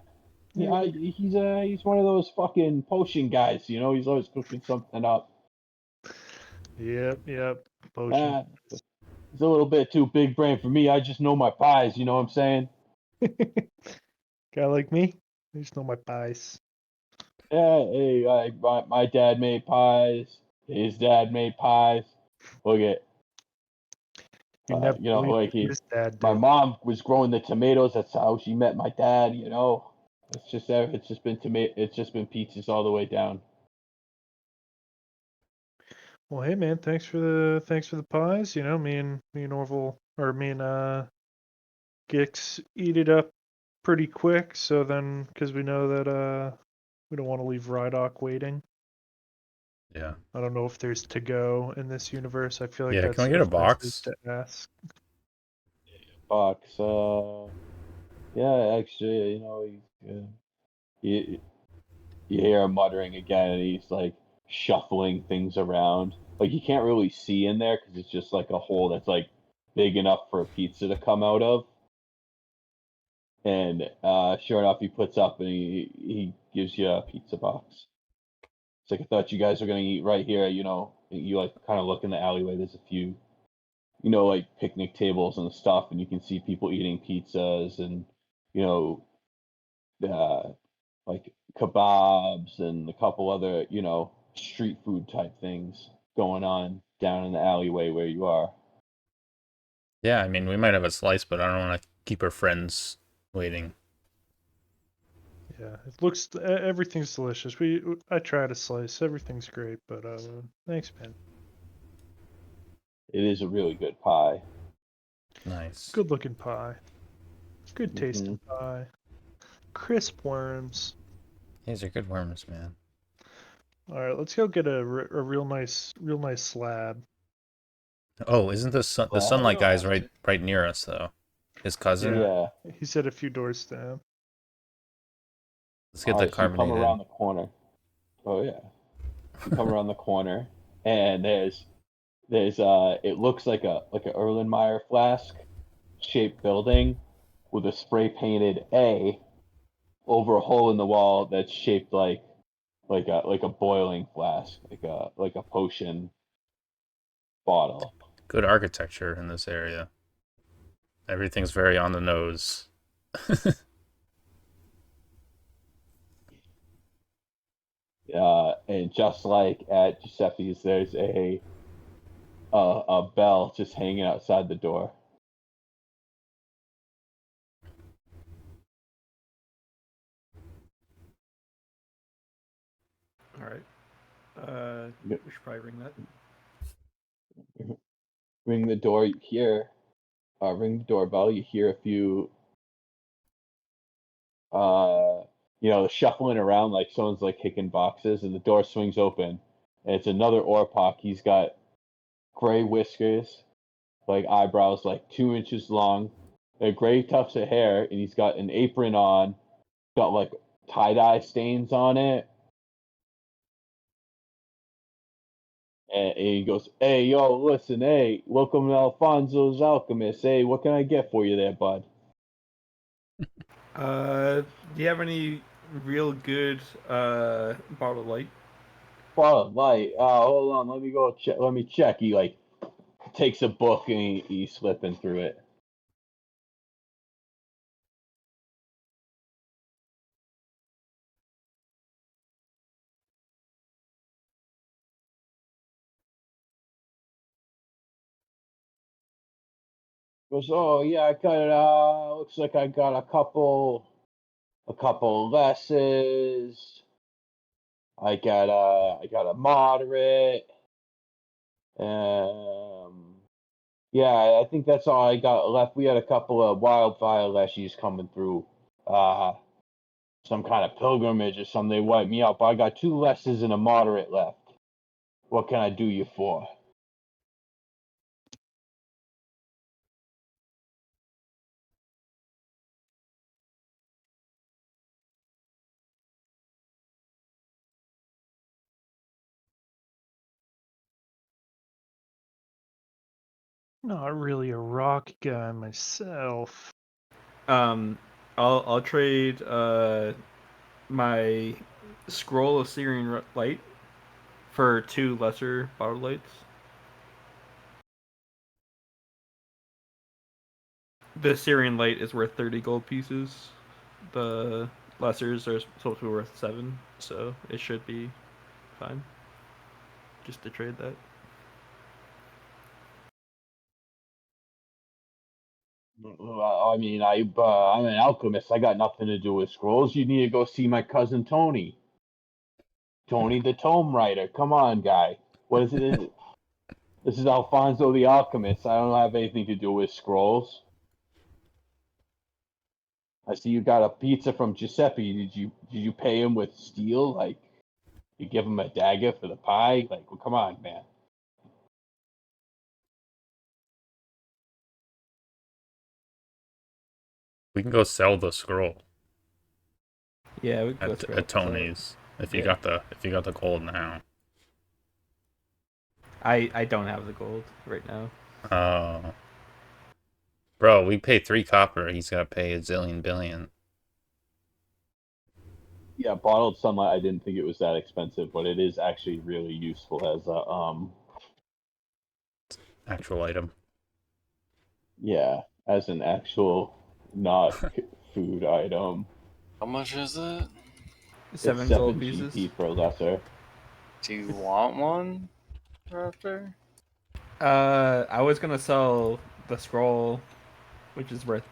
Yeah, he's one of those fucking potion guys. You know, he's always cooking something up. Yep. Potion. Uh, he's a little bit too big brain for me. I just know my pies. You know what I'm saying? Guy like me, I just know my pies. Yeah, hey, my dad made pies. His dad made pies. Look at, You never believe like what his dad my did. mom was growing the tomatoes. That's how she met my dad. You know, it's just been it's just been pizzas all the way down. Well, hey man, thanks for the pies. Me and Orville, or me and Gicks eat it up pretty quick. So then, because we know that we don't want to leave Rhydoc waiting. yeah. I don't know if there's to go in this universe. I feel like Yeah. Can that's we get a offensive box? to ask. Box. Yeah, actually, you you hear him muttering again, and he's like shuffling things around. Like you can't really see in there because it's just like a hole that's like big enough for a pizza to come out of. And sure enough, he puts up and he gives you a pizza box. It's like I thought you guys were gonna eat right here. You know, you like kind of look in the alleyway. There's a few, like picnic tables and stuff, and you can see people eating pizzas and you know, uh, like kebabs and a couple other, street food type things going on down in the alleyway where you are. Yeah. I mean, we might have a slice, but I don't want to keep our friends waiting. Yeah, it looks everything's delicious. I tried a slice. Everything's great, but thanks, man. It is a really good pie. Nice. Good looking pie. Good tasting Mm-hmm. pie. Crisp worms. These are good worms, man. All right, let's go get a real nice slab. Oh, isn't the sunlight guy's right near us though? His cousin. Yeah. He said a few doors down. Let's get All the right, so you come carbonated. around the corner. Oh yeah. You come around the corner, and there's it looks like a Erlenmeyer flask shaped building with a spray painted A over a hole in the wall that's shaped like a boiling flask, like a potion bottle. Good architecture in this area. Everything's very on the nose. And just like at Giuseppe's, there's a bell just hanging outside the door. All right. Yep. We should probably ring that. Ring the door. You hear, ring the doorbell. You hear a few, shuffling around like someone's like kicking boxes, and the door swings open, and it's another Orpak. He's got gray whiskers, like eyebrows like 2 inches long, gray tufts of hair, and he's got an apron on, got like tie-dye stains on it. And he goes, "Hey, yo, listen, hey, welcome to Alfonso's Alchemist. Hey, what can I get for you there, bud?" Do you have any real good bottled light? Bottle of light. Hold on, let me go check. Let me check. He like takes a book and he's slipping through it. Goes, "Oh yeah, I got it. Looks like I got a couple lessons. I got a moderate. Um, yeah, I think that's all I got left. We had a couple of wildfire leshies coming through. Some kind of pilgrimage or something. They wiped me out, but I got 2 lessons and a moderate left. What can I do you for?" Not really a rock guy myself. I'll trade my scroll of Syrian light for 2 lesser bottled lights. The Syrian light is worth 30 gold pieces. The lessers are supposed to be worth 7, so it should be fine. Just to trade that. I mean, I'm an alchemist. I got nothing to do with scrolls. You need to go see my cousin Tony. Tony the Tome Writer. Come on, guy. What is it? This is Alfonso the Alchemist. I don't have anything to do with scrolls. I see you got a pizza from Giuseppe. Did you pay him with steel? Like, you give him a dagger for the pie? Like, well, come on, man. We can go sell the scroll Yeah, we can go at Tony's if you got the gold now. I don't have the gold right now. Oh, bro, we pay 3 copper. He's got to pay a zillion billion. Yeah, bottled sunlight. I didn't think it was that expensive, but it is actually really useful as a Actual item. yeah, as an actual not food item. How much is it? It's 7 7 gold pieces. GP for lesser. Do you want one after? I was gonna sell the scroll, which is worth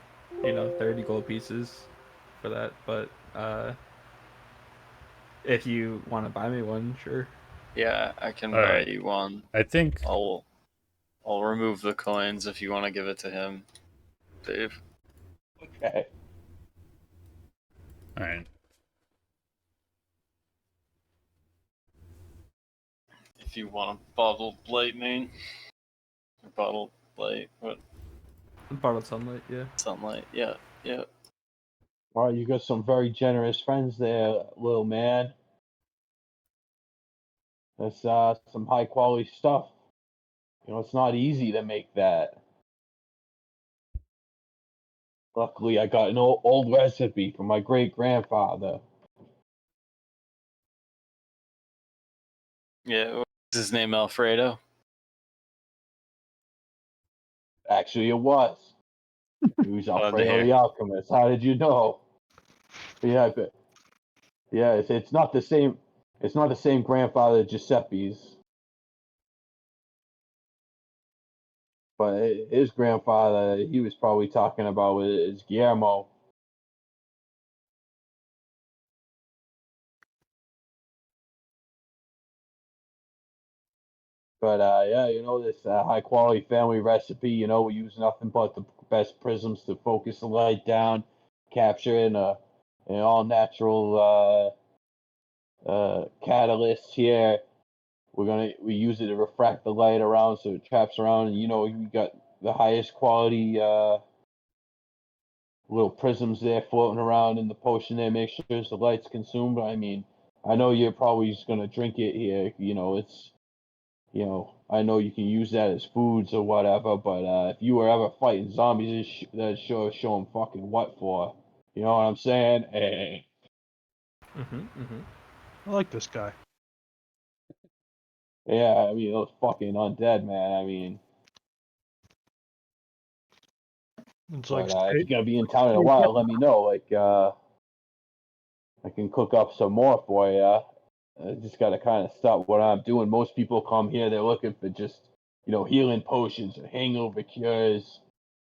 30 gold pieces for that, but If you want to buy me one, sure. Yeah, I can All buy right. you one. I think I'll remove the coins if you want to give it to him, Dave. Okay. all right. If you want a bottled lightning, or bottled light, what Bottled sunlight, yeah. sunlight? Yeah, yeah. All right, you got some very generous friends there, little man. That's some high quality stuff. You know, it's not easy to make that. Luckily, I got an old recipe from my great grandfather. Yeah, what's his name? Alfredo. Actually, it was. He was Glad to Alfredo hear. the Alchemist. How did you know? Yeah, it's not the same. It's not the same grandfather Giuseppe's, but his grandfather, he was probably talking about is Guillermo. But yeah, you know, this high quality family recipe. You know, we use nothing but the best prisms to focus the light down, capture in an all natural catalyst here. We use it to refract the light around so it traps around, and you know, we got the highest quality little prisms there floating around in the potion there. Make sure the light's consumed. I mean, I know you're probably just gonna drink it here. You know, I know you can use that as foods or whatever. But if you were ever fighting zombies, that'd sure show them fucking what for. You know what I'm saying? Hey. I like this guy. Yeah, I mean those fucking undead, man. I mean, It's but like if you're gonna be in town in a while, let me know. Like, I can cook up some more for you. I just gotta kind of stop what I'm doing. Most people come here, they're looking for just, healing potions or hangover cures.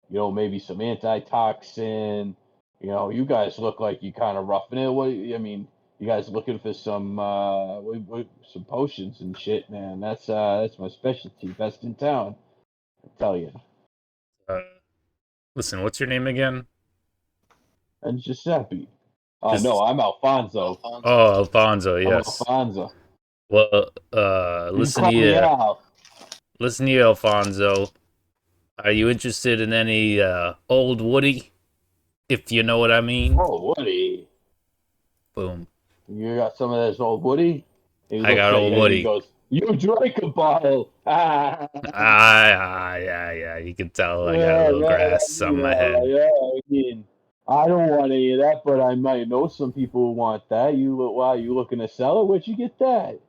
Maybe some antitoxin. You guys look like you kind of roughing it. I mean, you guys looking for some potions and shit, man. That's my specialty. Best in town, I tell you. Listen, what's your name again? And Giuseppe. Just No, I'm Alfonso. Oh, Alfonso. I'm Yes. Alfonso. Well, You listen can call me here, Al. listen here, Alfonso. Are you interested in any old Woody? If you know what I mean. Oh, Woody. Boom. You got some of this old Woody? He I looks got at old you and he Woody. goes, "You drank a bottle." Yeah. You can tell I got a little grass on my head. Yeah. I mean, I don't want any of that, but I might know some people who want that. Why you looking to sell it? Where'd you get that?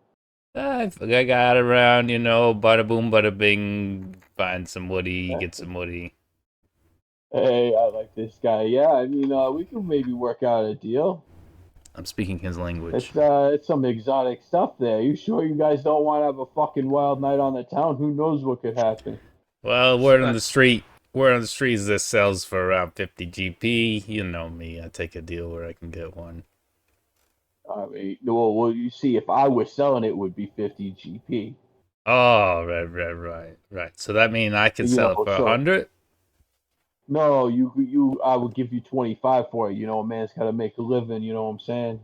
I got around, bada boom, bada bing. Find some Woody, get some Woody. Hey, I like this guy. Yeah, I mean, we could maybe work out a deal. I'm speaking his language. It's some exotic stuff there. You sure you guys don't want to have a fucking wild night on the town? Who knows what could happen? Well, word on the street is this sells for around 50 GP. You know me, I take a deal where I can get one. I mean, well, you see, if I was selling it, would be 50 GP. Oh, right. So that means I can sell it for 100? No, I would give you 25 for it. A man's got to make a living. You know what I'm saying?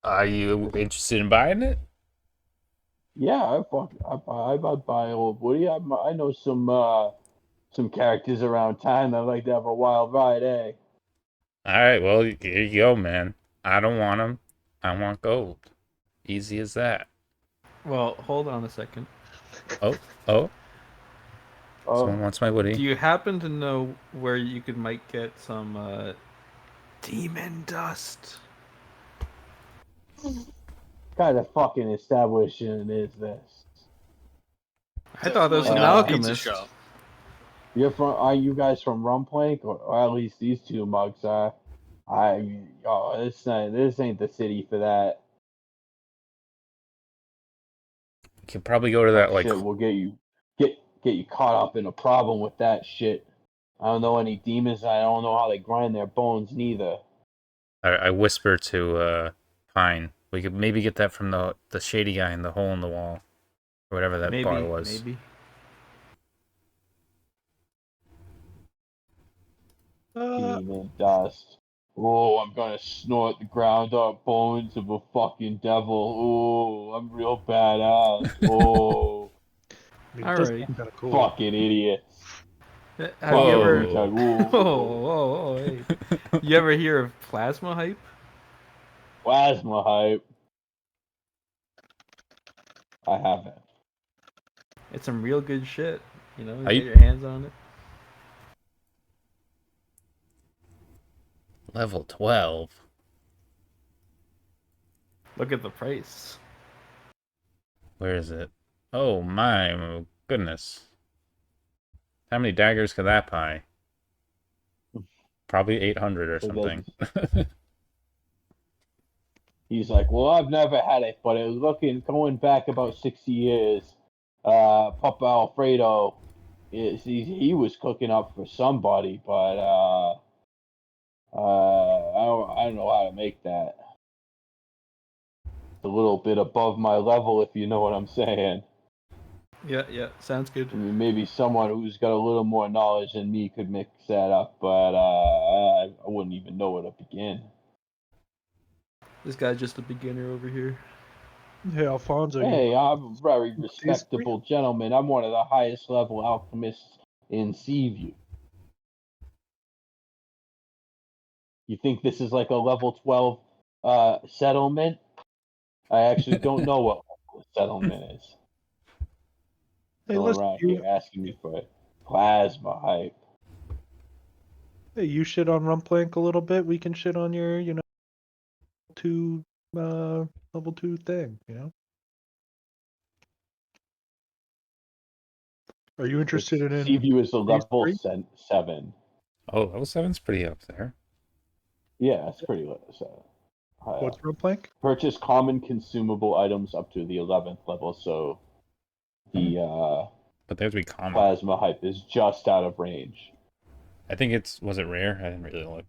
Are you interested in buying it? Yeah, I'd buy old Woody. I know some characters around town that like to have a wild ride, eh? All right, well, here you go, man. I don't want them. I want gold. Easy as that. Well, hold on a second. Oh. Someone wants my Woody. Do you happen to know where you might get some demon dust? Kind of fucking establishing is this? I thought there was an Definitely alchemist. Pizza shop. Are you guys from Rumplank, or at least these two mugs are? This ain't the city for that. You can probably go to that Shit will get you caught up in a problem with that shit. I don't know any demons. I don't know how they grind their bones neither. I whisper to Pine We could maybe get that from the shady guy in the hole in the wall, or whatever that bar was. Maybe. Demon dust. Oh, I'm gonna snort the ground up bones of a fucking devil. Oh, I'm real badass. Oh, I mean, it does Alright. seem kind of cool. fucking idiots. Have Fucking you ever? retard. Whoa. Oh, hey. You ever hear of plasma hype? Plasma hype. I haven't. It's some real good shit. You know, you Hype? get your hands on it. Level 12. Look at the price. Where is it? Oh my goodness. How many daggers could that buy? Probably 800 or So something. He's like, well, I've never had it, but it was going back about 60 years. Papa Alfredo, he was cooking up for somebody, but I don't know how to make that. It's a little bit above my level, if you know what I'm saying. Yeah, sounds good. I mean, maybe someone who's got a little more knowledge than me could mix that up, but I wouldn't even know where to begin. This guy's just a beginner over here. Hey, Alfonso. Hey, I'm a very These respectable gentleman. I'm one of the highest level alchemists in Seaview. You think this is like a level 12 settlement? I actually don't know what level a settlement is. Hey, Going listen, around here asking me for plasma hype. hey, you shit on Rumplank a little bit. We can shit on your, level 2 thing, Are you interested in Seaview is a level three? 7. Oh, level 7's pretty up there. Yeah, it's pretty low. So, What's Rumplank? purchase common consumable items up to the 11th level, so the But there's be common. plasma hype is just out of range. I think was it rare? I didn't really look.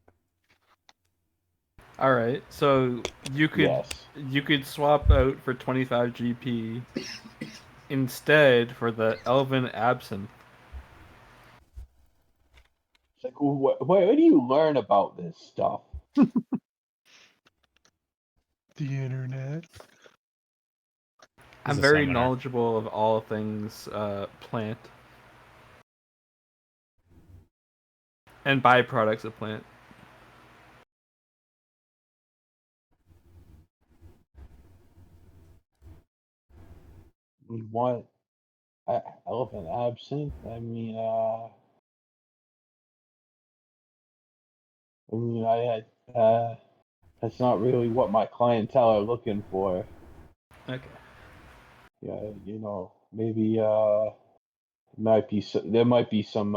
All right, so you could swap out for 25 GP instead for the Elven Absinthe. It's like, where do you learn about this stuff? The internet. I'm a very summoner. knowledgeable of all things plant and byproducts of plant. What? Elephant absinthe? That's not really what my clientele are looking for. Okay. Yeah, maybe there might be some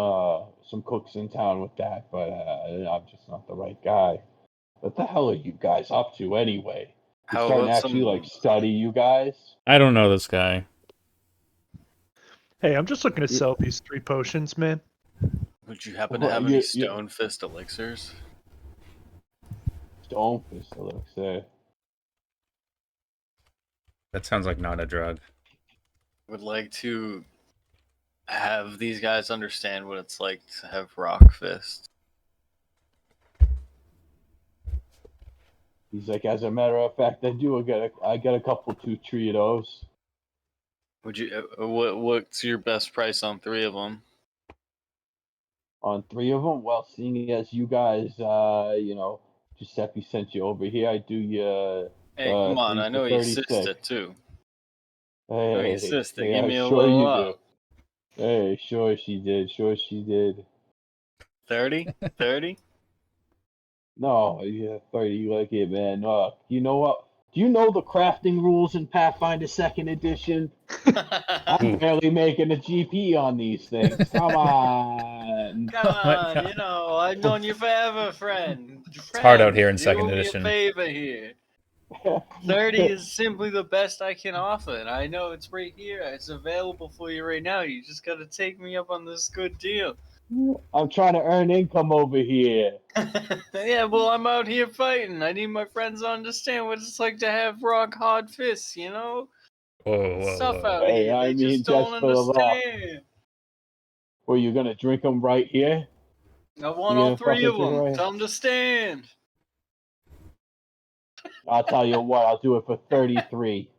cooks in town with that, but I'm just not the right guy. What the hell are you guys up to anyway? You're How starting to about actually some? study you guys? I don't know this guy. Hey, I'm just looking to sell these 3 potions, man. Would you happen to Well, have any you- Stone Fist elixirs? Stone fist elixir. That sounds like not a drug. Would like to have these guys understand what it's like to have rock fists. He's like, as a matter of fact, I got a couple 2 trios. Would you? What's your best price on 3 of them? On 3 of them. Well, seeing as you guys, Giuseppe sent you over here, I do you. Hey, come on! 3 I for know you 36. assisted too. Hey, you assisted. yeah, Give me a sure little you up. do. Hey, sure she did. Sure she did. 30? 30? No, yeah, 30, you like it, man. You know what? Do you know the crafting rules in Pathfinder 2nd Edition? I'm barely making a GP on these things. Come on. Come on, I've known you forever, friend. It's hard out here in Do 2nd me edition. a favor here. 30 is simply the best I can offer, and I know it's right here. It's available for you right now. You just gotta take me up on this good deal. I'm trying to earn income over here. Yeah, well, I'm out here fighting. I need my friends to understand what it's like to have rock hard fists, you know? Whoa, It's whoa, tough whoa. out Hey, here. I They mean, just don't just for the law. understand. Were you gonna drink them right here? I want You all gonna 3 fucking of drink 'em them. right Tell them to stand. I'll tell you what, I'll do it for 33.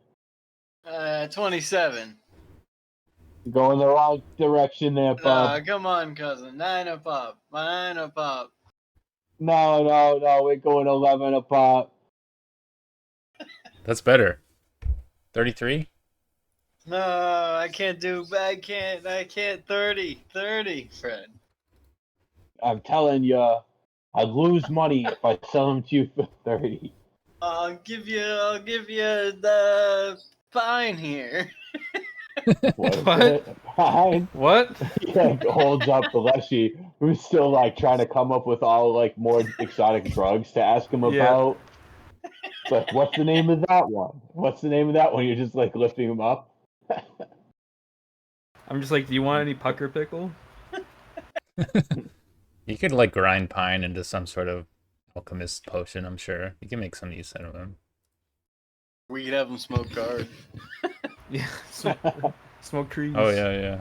27. You're going the wrong direction there, bub. Nah, come on, cousin. 9 a pop. 9 a pop. No, we're going 11 a pop. That's better. 33? No, I can't. 30. 30, Fred. I'm telling you, I'd lose money if I sell them to you for 30. I'll give you the fine here. What is What? it? Fine. What? He like holds up the Leshy, who's still like trying to come up with all like more exotic drugs to ask him Yeah. about. It's like, what's the name of that one? What's the name of that one? You're just like lifting him up. I'm just like, do you want any pucker pickle? You could like grind pine into some sort of alchemist potion, I'm sure. You can make some use out of them. We could have them smoke guard. Yeah. Smoke trees. Oh, yeah.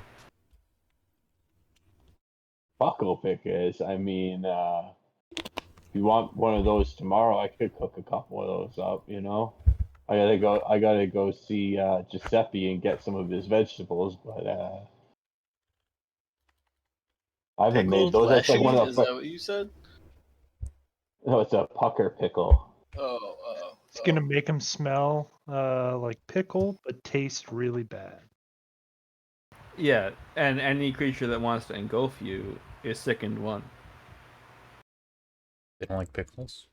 Buckle pickers. I mean, if you want one of those tomorrow, I could cook a couple of those up. You know, I gotta go see Giuseppe and get some of his vegetables, but I haven't made Pickled those. That's like Leshy? one of Is the. that what you said? No, it's a pucker pickle. It's gonna make them smell like pickle, but taste really bad. Yeah, and any creature that wants to engulf you is sickened 1. They don't like pickles?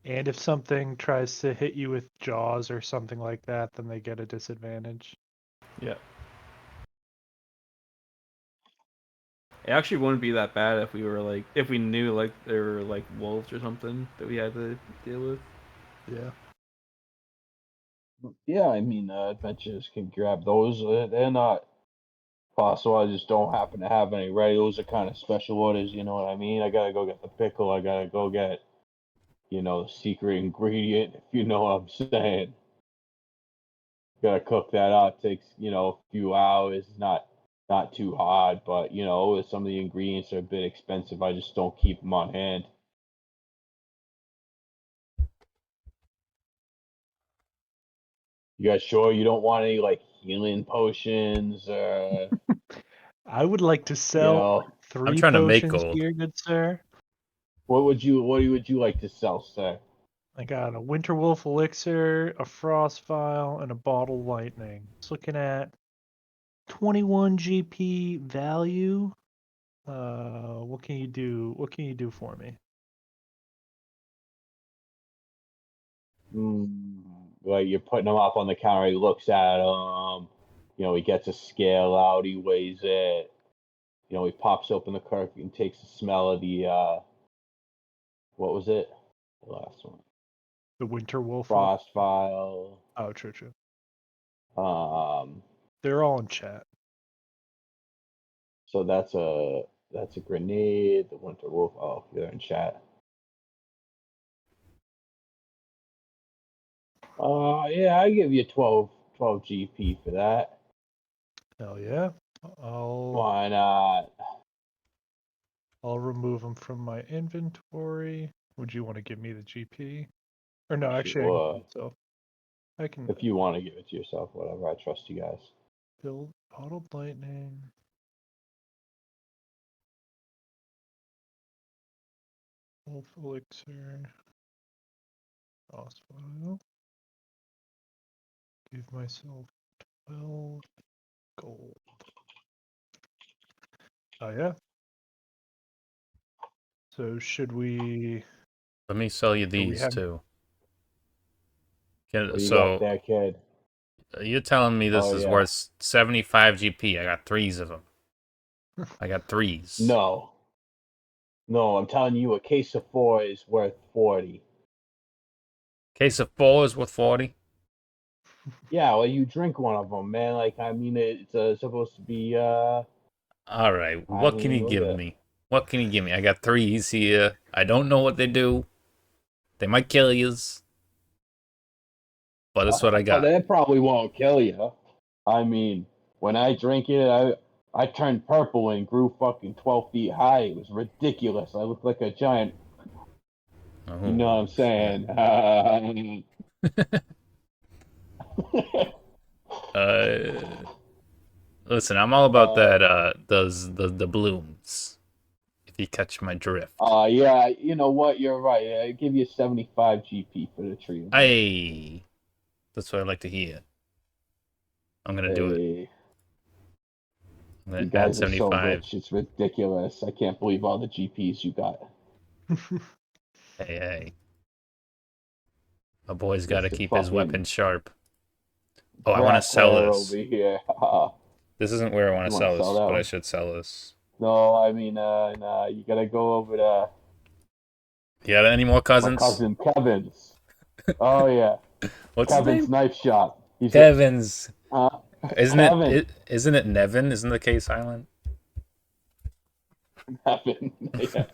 And if something tries to hit you with jaws or something like that, then they get a disadvantage. Yeah. It actually wouldn't be that bad if we knew like there were like wolves or something that we had to deal with. Yeah. Yeah, I mean, adventurers can grab those. They're not possible. I just don't happen to have any ready. Those are kind of special orders. You know what I mean? I gotta go get the pickle. I gotta go get, the secret ingredient. If you know what I'm saying. Gotta cook that up. Takes a few hours. Not too hard, but some of the ingredients are a bit expensive. I just don't keep them on hand. You guys sure you don't want any like healing potions or I would like to you sell know 3 trying to make potions gold. here, good sir. what would you like to sell, sir? I got a Winter Wolf elixir, a Frost vial, and a bottle lightning. It's looking at 21 GP value. What can you do? What can you do for me? Like you're putting him up on the counter. He looks at him. He gets a scale out. He weighs it. He pops open the cork and takes the smell of the what was it? The last one. The Winter Wolf. Frost vial. Oh, true. Um. They're all in chat. So that's a grenade. The Winter Wolf. Oh, you're in chat. Yeah, I give you 12 GP for that. Hell yeah. I'll Why not? remove them from my inventory. Would you want to give me the GP? Or no, actually, Sure. so I can If you want to give it to yourself, whatever. I trust you guys. build bottled lightning. Wolf elixir. Frost vial. Give myself 12 gold. Oh yeah. So should we? Let me sell you So we these have- too. What do you got So there, kid? you're telling me this Oh, is yeah. worth 75 GP. I got 3s of them. I got 3s. No, I'm telling you, a case of 4 is worth 40. Case of 4 is worth 40. Yeah, well, you drink one of them, man. Like, I mean, it's supposed to be All right, I what can mean, you look give at me? What can you give me? I got 3s here. I don't know what they do. They might kill yous, but that's what I oh, got. that probably won't kill you. I mean, when I drank it, I turned purple and grew fucking 12 feet high. It was ridiculous. I looked like a giant. You know what I'm Oh, shit. saying? Listen, I'm all about that. The blooms. If you catch my drift. Yeah, you know what? You're right. I give you 75 GP for the tree. Hey, that's what I like to hear. I'm gonna do it. Hey, I'm you gonna add guys are so 75. rich. It's ridiculous. I can't believe all the GPs you got. Hey. A boy's got to Mr. keep his fucking weapon sharp. Oh, I want to brat sell player this. over here. This isn't where I want You to want to sell sell this, that but I one? should sell this. No, I mean, nah, you gotta go over to You got any more my cousins? cousin Kevin's. Oh yeah, What's his Kevin's name? knife shop. He's a Kevin's. uh, Isn't Kevin. isn't it Nevin? Isn't the case island? Kevin. Yeah,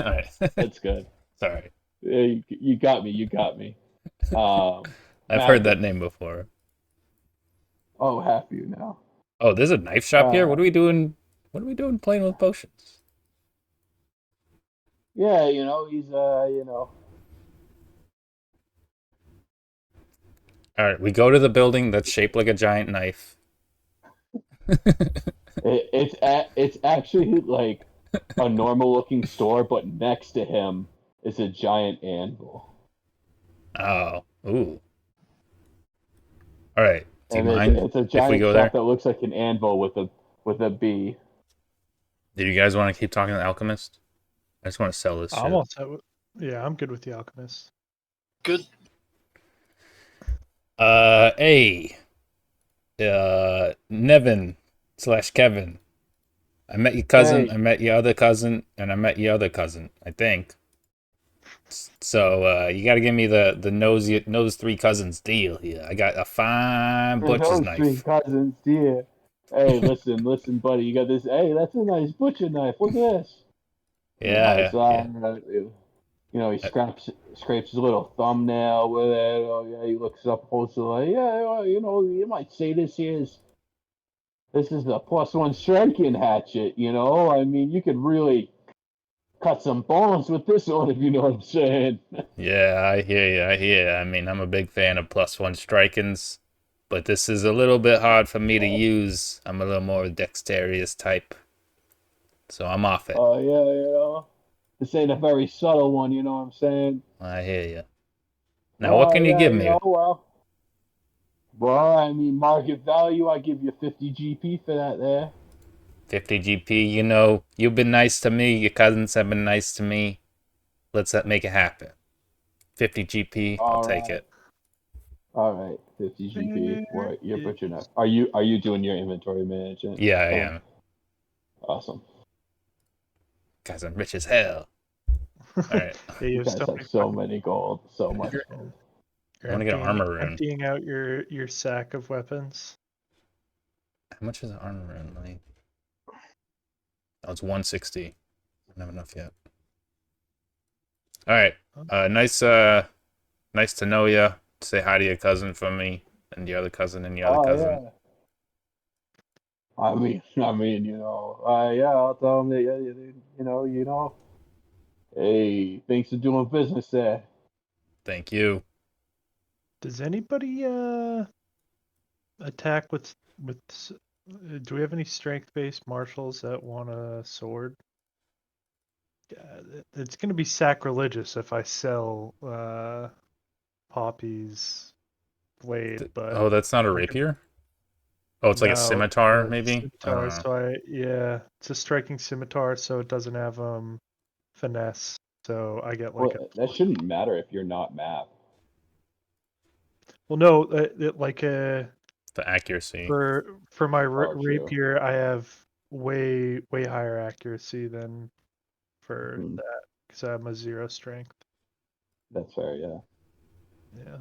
All right. that's good. Sorry. Yeah, you got me. You got me. I've heard that Maggots. name before. Oh, half you now. Oh, there's a knife shop here? Uh, What are we doing? What are we doing playing with potions? yeah, you know he's you know. All right, we go to the building that's shaped like a giant knife. It's actually like a normal looking store, but next to him is a giant anvil. Oh, ooh. All right. Do you And mind it's a if we giant go shop there? that looks like an anvil with a bee. Do you guys want to keep talking to the alchemist? I just want to sell this I'm shit. all set with, yeah, I'm good with the alchemist. Good. Hey, Nevin slash Kevin. I met your cousin. I Hey, met your other cousin, and I met your other cousin. I think. So you got to give me the nose three cousins deal here. I got a fine for butcher's those three knife. cousins, dear. Hey, listen, buddy. You got this. Hey, that's a nice butcher knife. Look at this. Yeah, yeah. You know, he scrapes his little thumbnail with it. Oh yeah, he looks up close to like, yeah, well, you know, you might say this is a +1 striking hatchet. You know, I mean, you could really cut some bones with this one if you know what I'm saying. Yeah, I hear you. I hear you. I mean, I'm a big fan of +1 strikings, but this is a little bit hard for me to use. I'm a little more dexterous type, so I'm off it. Oh yeah, you know, this ain't a very subtle one. You know what I'm saying? I hear you. Now, what Oh can you yeah, give you me? know, well, I mean, market value. I give you 50 GP for that there. 50 GP. You know, you've been nice to me. Your cousins have been nice to me. Let's make it happen. 50 GP. I'll All take right. it. All right, 50 GP. There What you're it butchering up? Are you doing your inventory management? Yeah, I Oh, am. awesome. Guys, I'm rich as hell. All right. Yeah, you You have guys so have many so fucking. many gold, so much You're, gold. I you're want to get an armor rune. emptying out your sack of weapons. How much is an armor rune? Like, oh, it's 160. I don't have enough yet. All right. Nice to know you. Say hi to your cousin from me, and the other cousin, and the other Oh cousin. yeah. You know, yeah, I'll tell them that, yeah, you know. Hey, thanks for doing business there. Thank you. Does anybody attack do we have any strength-based marshals that want a sword? It's going to be sacrilegious if I sell Poppy's blade, but Oh, that's not a I can, rapier? Oh, it's like a no, it's scimitar, a maybe? I don't scimitar. know. So yeah, it's a striking scimitar, so it doesn't have finesse. So I get like a Well, that shouldn't matter if you're not map. well, no, like The accuracy. for my Oh, true. rapier, I have way higher accuracy than for Hmm, that because I'm a 0 strength. that's fair, yeah. Yeah.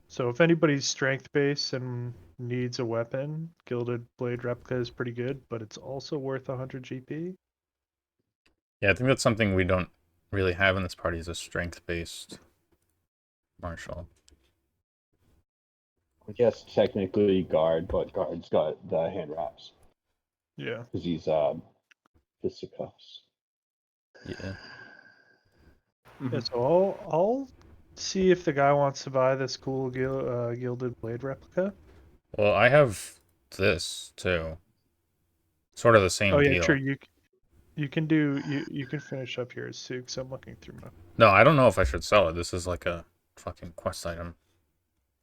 So if anybody's strength based and needs a weapon, Gilded Blade Replica is pretty good, but it's also worth 100 GP. Yeah, I think that's something we don't really have in this party is a strength-based martial. I guess technically guard, but guard's got the hand wraps Yeah. because he's fisticuffs. Yeah. Yeah, so I'll see if the guy wants to buy this cool Gilded Blade Replica. Well, I have this too. Sort of the same Oh yeah, deal. sure. You can do you can finish up yours too, because I'm looking through my. No, I don't know if I should sell it. This is like a fucking quest item.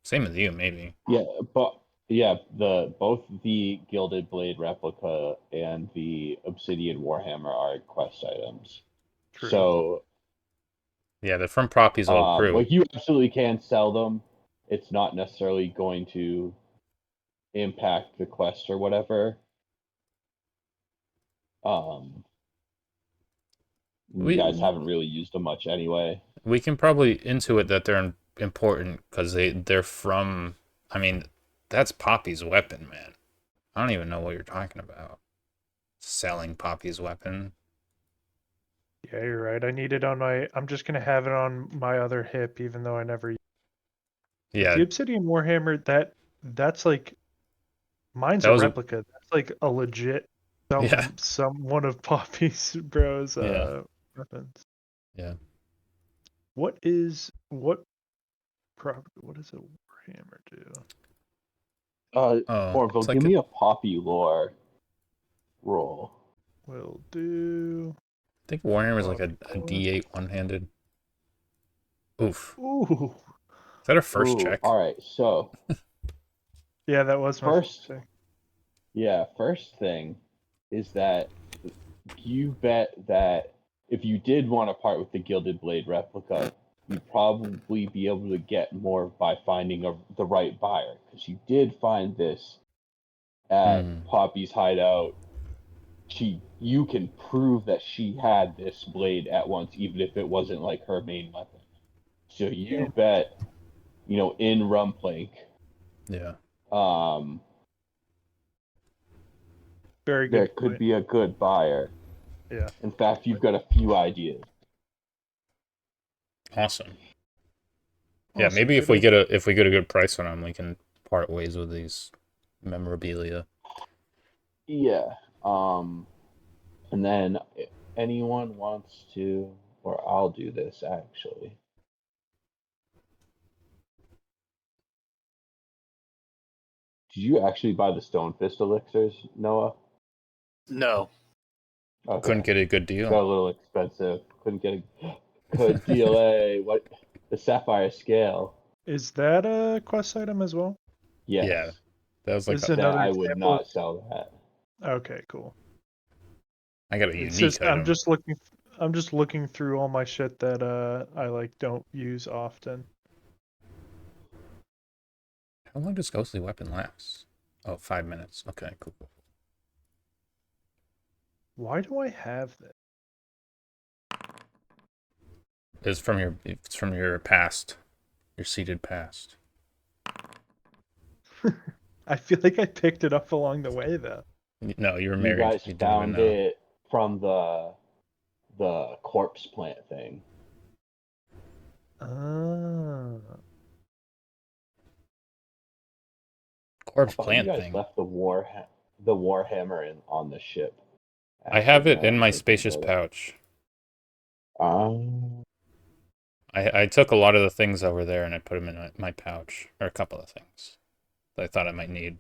Same as you, maybe. Yeah, but yeah, both the Gilded Blade Replica and the Obsidian Warhammer are quest items. True. So Yeah, they're from Proppy's old crew. like you absolutely can sell them. It's not necessarily going to impact the quest or whatever. You guys haven't really used them much anyway. We can probably intuit that they're important because they're from. I mean, that's Poppy's weapon, man. I don't even know what you're talking about. Selling Poppy's weapon. Yeah, you're right. I need it on my. I'm just gonna have it on my other hip, even though I never. Yeah, The Obsidian Warhammer, that's like, mine's That a was a- replica. That's like a legit Yeah. some one of Poppy's bros Yeah. weapons. Yeah. What does a Warhammer do? Orville, it's like give me a Poppy lore roll. Will do. I think Warhammer is like a D8 one-handed. Oof. Ooh. Is that a first Ooh, check? all right, so Yeah, that was my First- thing. yeah, first thing is that you bet that if you did want to part with the Gilded Blade Replica, you'd probably be able to get more by finding the right buyer, because you did find this at Poppy's hideout. You can prove that she had this blade at once, even if it wasn't like her main weapon. So you bet, in Rumplink, Yeah. Very good. there could be a good buyer. Yeah. In fact, you've got a few ideas. Awesome. Yeah, Awesome, maybe if good we get a good price on them, we can part ways with these memorabilia. Yeah. And then if anyone wants to, or I'll do this actually. Did you actually buy the Stone Fist elixirs, Noah? No. Okay. Couldn't get a good Got a deal. little expensive. Couldn't get a good DLA. What? The Sapphire Scale. Is that a quest item as well? Yes. Yeah. That was like This is That another I would example not sell that. Okay, cool. I got a It's unique just item. I'm just looking through all my shit that I like don't use often. How long does Ghostly Weapon last? Oh, 5 minutes. Okay, cool. Why do I have that? It's from your past. Your seated past. I feel like I picked it up along the way though. No, you were You married. guys You didn't found even know. it from the corpse plant thing. Ah. Corpse You plant guys thing. left the Warhammer on the ship. I have it Actually, in now my I'm thinking spacious about it. pouch. Um, I took a lot of the things over there and I put them in my pouch, or a couple of things that I thought I might need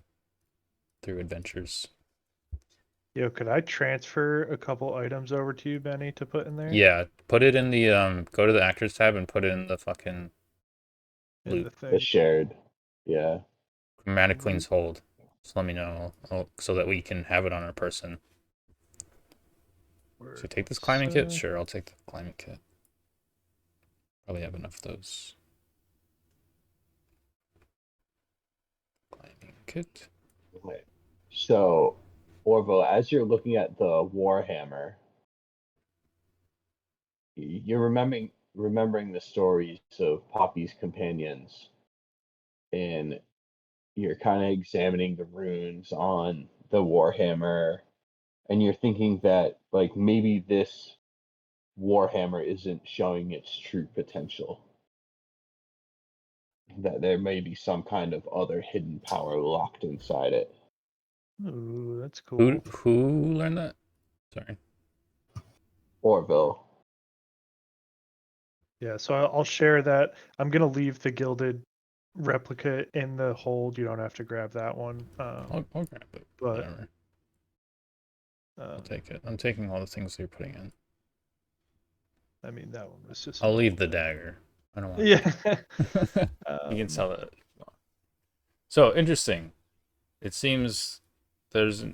through adventures. Yo, could I transfer a couple items over to you, Benny, to put in there? Yeah, put it in the go to the actors tab and put it in the fucking In loot. the thing. the shared. Yeah. Mana Queen's hold. Just let me know so that we can have it on our person. Should I take this climbing kit? Sure, I'll take the climbing kit. Probably have enough of those. Climbing kit. Okay. So, Orville, as you're looking at the Warhammer, you're remembering the stories of Poppy's companions, and you're kind of examining the runes on the Warhammer, and you're thinking that like maybe this Warhammer isn't showing its true potential. That there may be some kind of other hidden power locked inside it. Ooh, that's cool. Who learned that? Sorry. Orville. Yeah, so I'll share that. I'm gonna leave the gilded replica in the hold. You don't have to grab that one. I'll grab it. But Whatever. I'll take it. I'm taking all the things you're putting in. I mean, that one was just. I'll leave the dagger. I don't want. Yeah. You can sell it. So interesting. It seems there's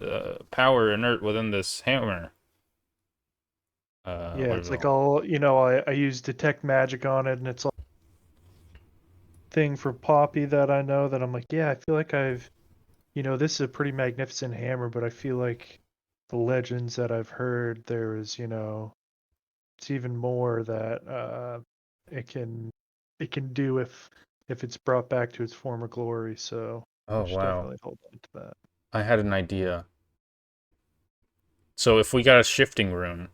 power inert within this hammer. Yeah, it's like I use detect magic on it, and it's like thing for Poppy that I know that I'm like, yeah, I feel like this is a pretty magnificent hammer, but I feel like the legends that I've heard, there is, it's even more that it can do if it's brought back to its former glory. So Oh, I should wow. definitely hold on to that. I had an idea. So if we got a shifting rune,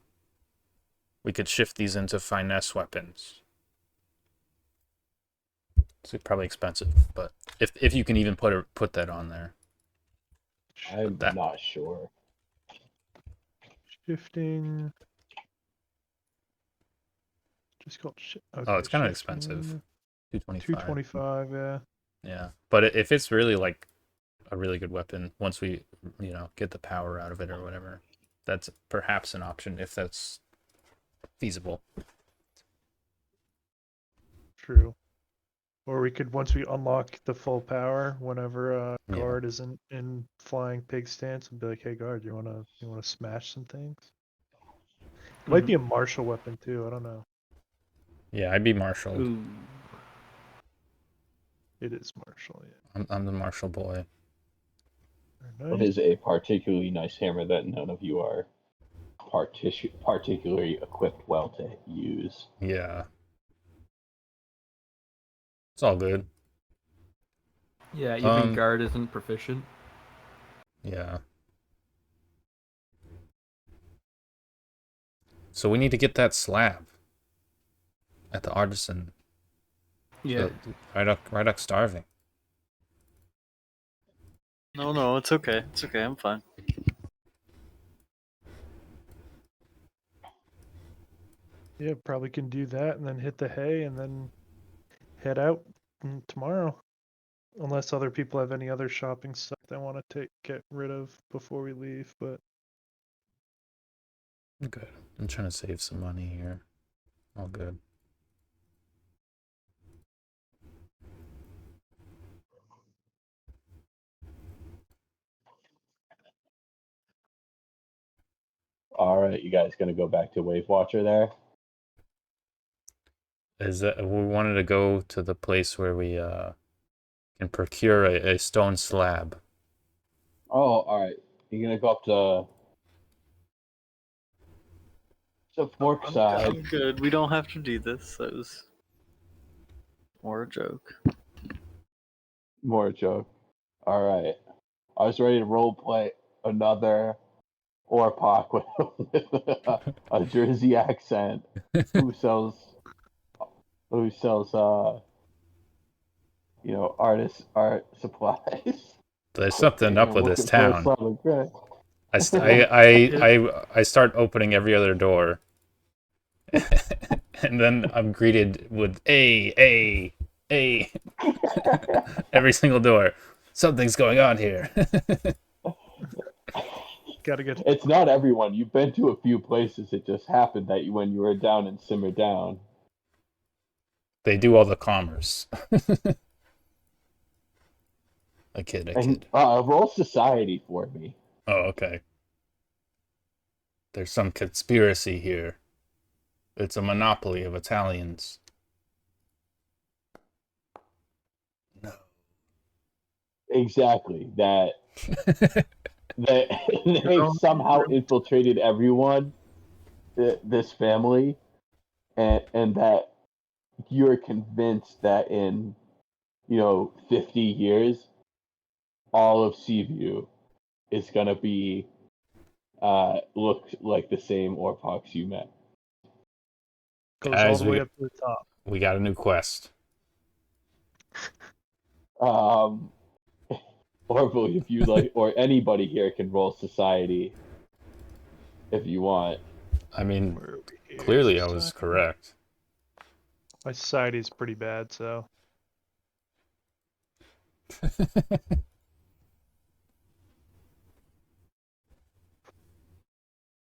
we could shift these into finesse weapons. It's probably expensive, but if you can even put that on there. I'm not sure. Shifting. Just called Oh, it's kind of expensive. 225. 225, yeah. Yeah, but if it's really like a really good weapon, once we get the power out of it or whatever, that's perhaps an option if that's feasible. True. Or we could, once we unlock the full power, whenever guard isn't in flying pig stance, and be like, "Hey, guard, you wanna smash some things?" Might be a martial weapon too. I don't know. Yeah, I'd be martial. Ooh. It is martial. Yeah. I'm the martial boy. Nice. It is a particularly nice hammer that none of you are particularly equipped well to use. Yeah. It's all good. Yeah, even guard isn't proficient. Yeah. So we need to get that slab at the artisan. Yeah. Rhydoc's starving. No, it's okay. It's okay. I'm fine. Yeah, probably can do that and then hit the hay and then head out tomorrow. Unless other people have any other shopping stuff they want to get rid of before we leave, but Good. I'm trying to save some money here. All good. All right, you guys gonna go back to Wave Watcher there? Is that we wanted to go to the place where we can procure a stone slab. Oh, all right. You're gonna go up to Forkside. I'm good. We don't have to do this. That was more a joke. More a joke. All right. I was ready to role play another Orpak with a Jersey accent who sells art supplies. There's something up with this town. Solid I start opening every other door, and then I'm greeted with a every single door. Something's going on here. gotta get. It's not everyone. You've been to a few places. It just happened that when you were down in Simmer Down. They do all the commerce. I kid. Roll society for me. Oh, okay. There's some conspiracy here. It's a monopoly of Italians. No. Exactly. That they somehow infiltrated everyone, this family, and that you're convinced that in 50 years all of Seaview is gonna be look like the same Orpox you met. Goes all Guys, the way up to the top. we got a new quest. Orville, if you like, or anybody here can roll society if you want. I mean, Where are we here? clearly I was Society. correct. My society is pretty bad, so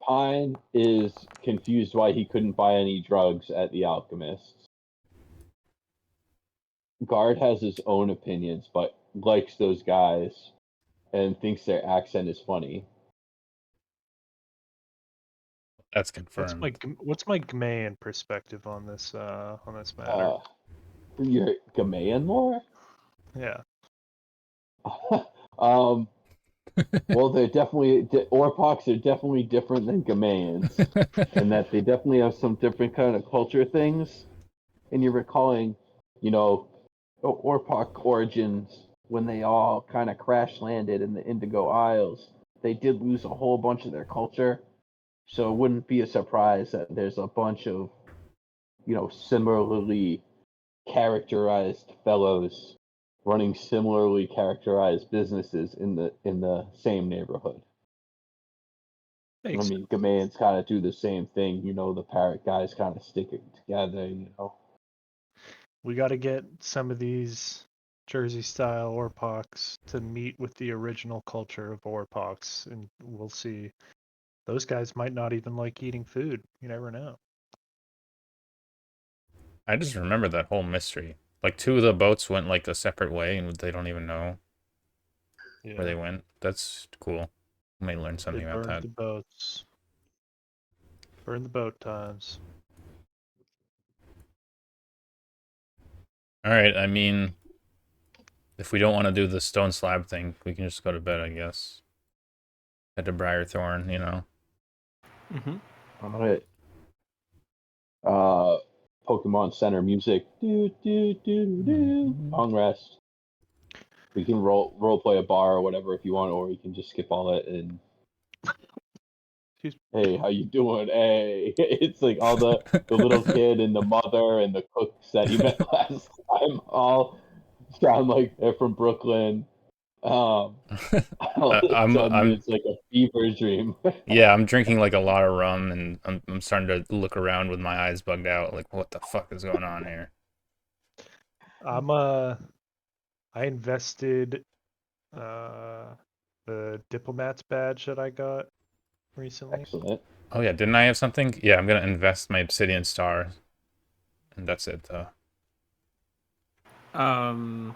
Pine is confused why he couldn't buy any drugs at the Alchemist. Guard has his own opinions, but likes those guys and thinks their accent is funny. That's confirmed. what's my Gmayan perspective on this matter? Your Gamayan lore? Yeah. Well, they're definitely Orpox are definitely different than Gamayans, in that they definitely have some different kind of culture things. And you're recalling, Orpoc origins when they all kind of crash landed in the Indigo Isles. They did lose a whole bunch of their culture, so it wouldn't be a surprise that there's a bunch of, similarly characterized fellows running similarly characterized businesses in the same neighborhood. Makes sense. Gamayans kind of do the same thing. The parrot guys kind of stick it together. We got to get some of these Jersey-style Orpocs to meet with the original culture of Orpocs, and we'll see. Those guys might not even like eating food. You never know. I just remember that whole mystery. Like, 2 of the boats went like a separate way, and they don't even know where they went. That's cool. We may learn something They about burned that. the boats. Burn the boat times. All right, I mean, if we don't want to do the stone slab thing, we can just go to bed, I guess. Head to Briarthorn, Mm-hmm. All right. Pokemon Center music. Do do do do. Long rest. We can role play a bar or whatever if you want, or you can just skip all that and. Hey, how you doing? Hey, it's like all the little kid and the mother and the cooks that you met last time all sound like they're from Brooklyn. All of a sudden, it's like a fever dream. Yeah, I'm drinking like a lot of rum, and I'm starting to look around with my eyes bugged out. Like, what the fuck is going on here? I invested the diplomat's badge that I got recently. Excellent. Oh yeah, didn't I have something? Yeah, I'm gonna invest my obsidian star, and that's it. I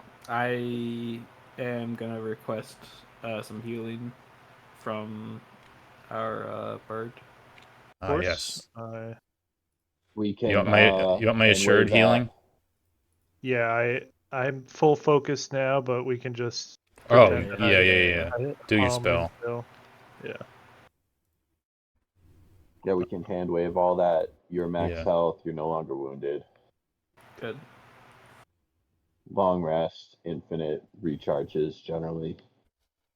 am gonna request some healing from our bird. Of course. Yes. We can. You want my assured healing? Yeah, I'm full focus now, but we can just. Oh, pretend that yeah. Do your calm spell. still. Yeah. Yeah, we can hand wave all that. You're max Yeah. health. You're no longer wounded. Good. Long rest, infinite recharges generally.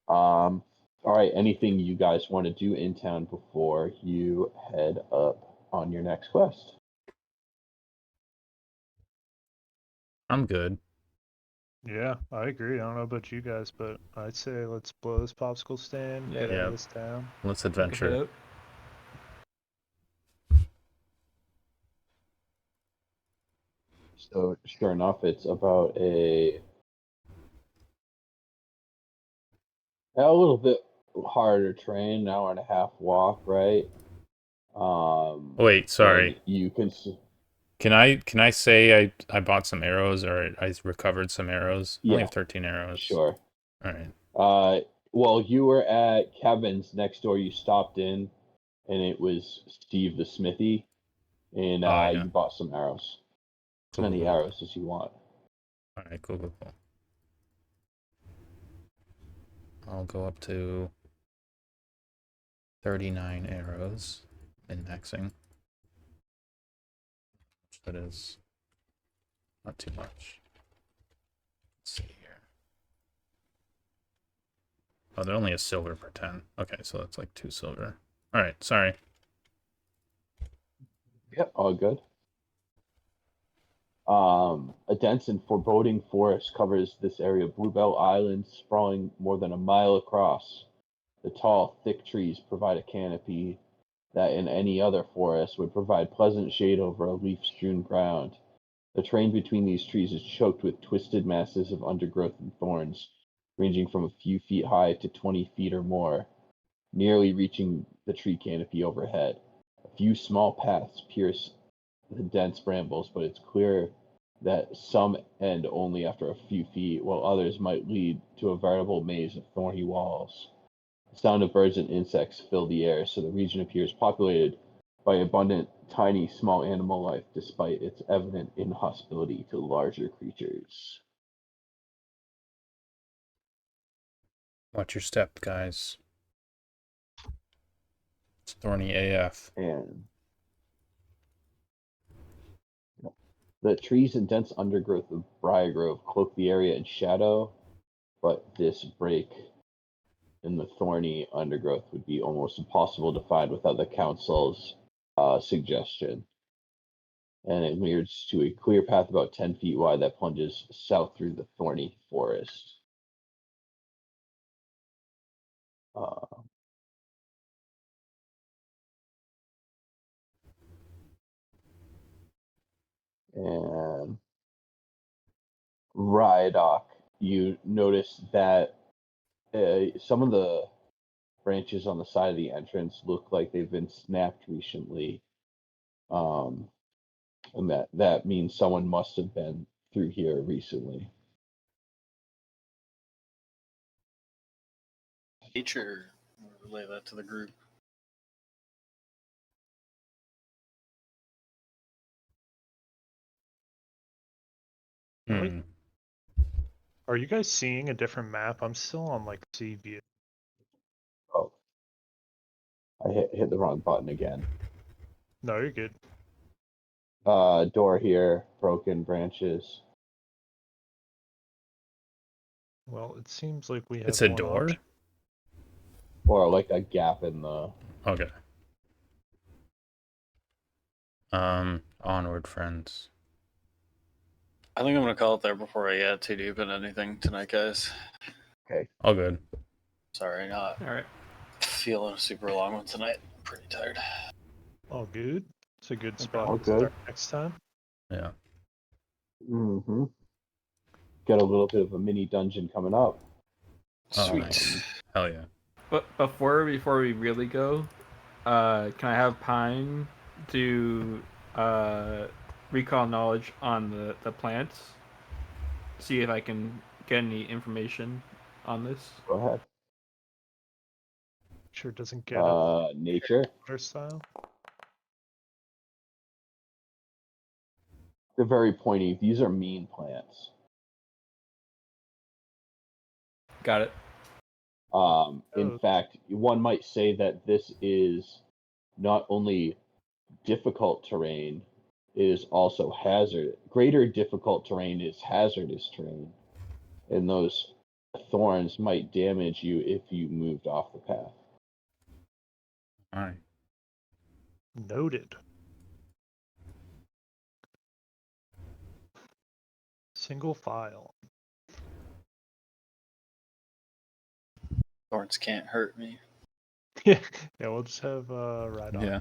All right. Anything you guys want to do in town before you head up on your next quest? I'm good. Yeah, I agree. I don't know about you guys, but I'd say let's blow this popsicle stand, get out of this town. Let's adventure. So sure enough, it's about a little bit harder train, an hour and a half walk, right? Wait, sorry. You can. Can I say I bought some arrows, or I recovered some arrows? I only Yeah, have 13 arrows. Sure. All right. Well, you were at Kevin's next door. You stopped in, and it was Steve the Smithy, and Yeah. you bought some arrows. As many arrows as you want. All right, cool. I'll go up to 39 arrows in maxing. That is not too much. Let's see here. Oh, they're only a silver per 10. Okay, so that's like 2 silver. All right, sorry. Yep, all good. A dense and foreboding forest covers this area of Bluebell Island, sprawling more than a mile across. The tall, thick trees provide a canopy that in any other forest would provide pleasant shade over a leaf-strewn ground. The terrain between these trees is choked with twisted masses of undergrowth and thorns, ranging from a few feet high to 20 feet or more, nearly reaching the tree canopy overhead. A few small paths pierce the dense brambles, but it's clear that some end only after a few feet, while others might lead to a veritable maze of thorny walls. The sound of birds and insects fill the air, so the region appears populated by abundant, tiny, small animal life, despite its evident inhospitality to larger creatures. Watch your step, guys. It's thorny AF. And the trees and dense undergrowth of Briar Grove cloak the area in shadow, but this break in the thorny undergrowth would be almost impossible to find without the council's suggestion. And it leads to a clear path about 10 feet wide that plunges south through the thorny forest. And Rhydoc, you notice that some of the branches on the side of the entrance look like they've been snapped recently. And that means someone must have been through here recently. Nature. Relay that to the group. Hmm. Are you guys seeing a different map? I'm still on like sea view. Oh, I hit the wrong button again. No, you're good. Door here, broken branches. Well, it seems like we have It's a one door? option. Or like a gap in the. Okay. Onward, friends. I think I'm gonna call it there before I get too deep in anything tonight, guys. Okay. All good. Sorry, not All right. feeling a super long one tonight. I'm pretty tired. All good. It's a good spot All to good. start next time. Yeah. Mm-hmm. Got a little bit of a mini dungeon coming up. Oh, Sweet. nice. Hell yeah. But before we really go, can I have Pine do recall knowledge on the plants? See if I can get any information on this. Go ahead. Sure doesn't get up Nature. water style. They're very pointy. These are mean plants. Got it. In Oh. fact, one might say that this is not only difficult terrain, it is also hazard. Greater difficult terrain is hazardous terrain, and those thorns might damage you if you moved off the path. All right. Noted. Single file. Thorns can't hurt me. Yeah, we'll just have Rhydoc Yeah.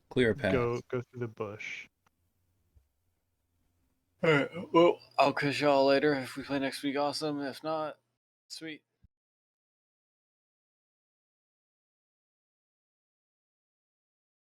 Clear path. go through the bush. Alright, well, I'll catch y'all later. If we play next week, awesome. If not, sweet.